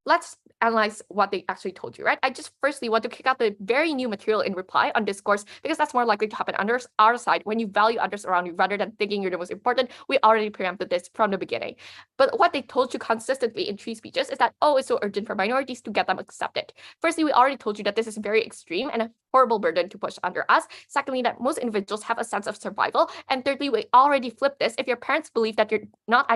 Let's analyze what they actually told you, right? I just firstly want to kick out the very new material in reply on discourse, because that's more likely to happen on our side when you value others around you rather than thinking you're the most important. We already preempted this from the beginning. But what they told you consistently in 3 speeches is that, oh, it's so urgent for minorities to get them accepted. Firstly, we already told you that this is very extreme and a horrible burden to push under us. Secondly, that most individuals have a sense of survival. And thirdly, we already flipped this. If your parents believe that you're not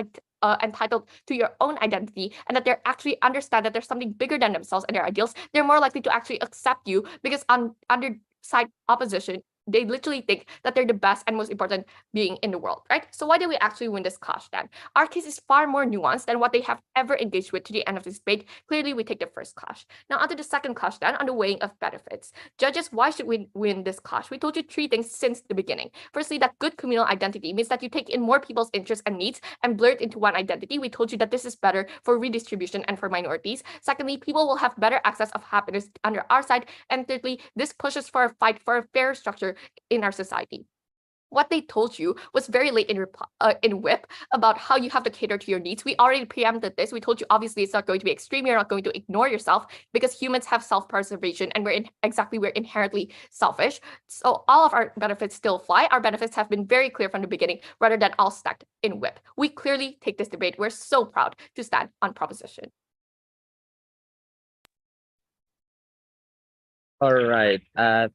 entitled to your own identity and that they actually understand that there's something bigger than themselves and their ideals, they're more likely to actually accept you, because under side opposition, they literally think that they're the best and most important being in the world, right? So why did we actually win this clash then? Our case is far more nuanced than what they have ever engaged with to the end of this debate. Clearly, we take the first clash. Now onto the second clash then, on the weighing of benefits. Judges, why should we win this clash? We told you 3 things since the beginning. Firstly, that good communal identity means that you take in more people's interests and needs and blur it into one identity. We told you that this is better for redistribution and for minorities. Secondly, people will have better access of happiness under our side. And thirdly, this pushes for a fight for a fair structure in our society. What they told you was very late in WHIP about how you have to cater to your needs. We already preempted this. We told you obviously it's not going to be extreme. You're not going to ignore yourself, because humans have self-preservation and we're inherently selfish. So all of our benefits still fly. Our benefits have been very clear from the beginning rather than all stacked in WHIP. We clearly take this debate. We're so proud to stand on proposition. All right.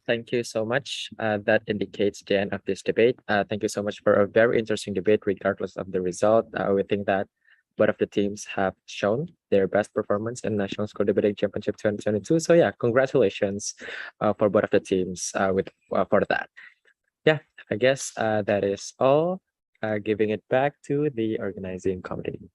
Thank you so much. That indicates the end of this debate. Thank you so much for a very interesting debate, regardless of the result. We think that both of the teams have shown their best performance in National School Debating Championship 2022. So yeah, congratulations for both of the teams for that. Yeah, I guess that is all. Giving it back to the organizing committee.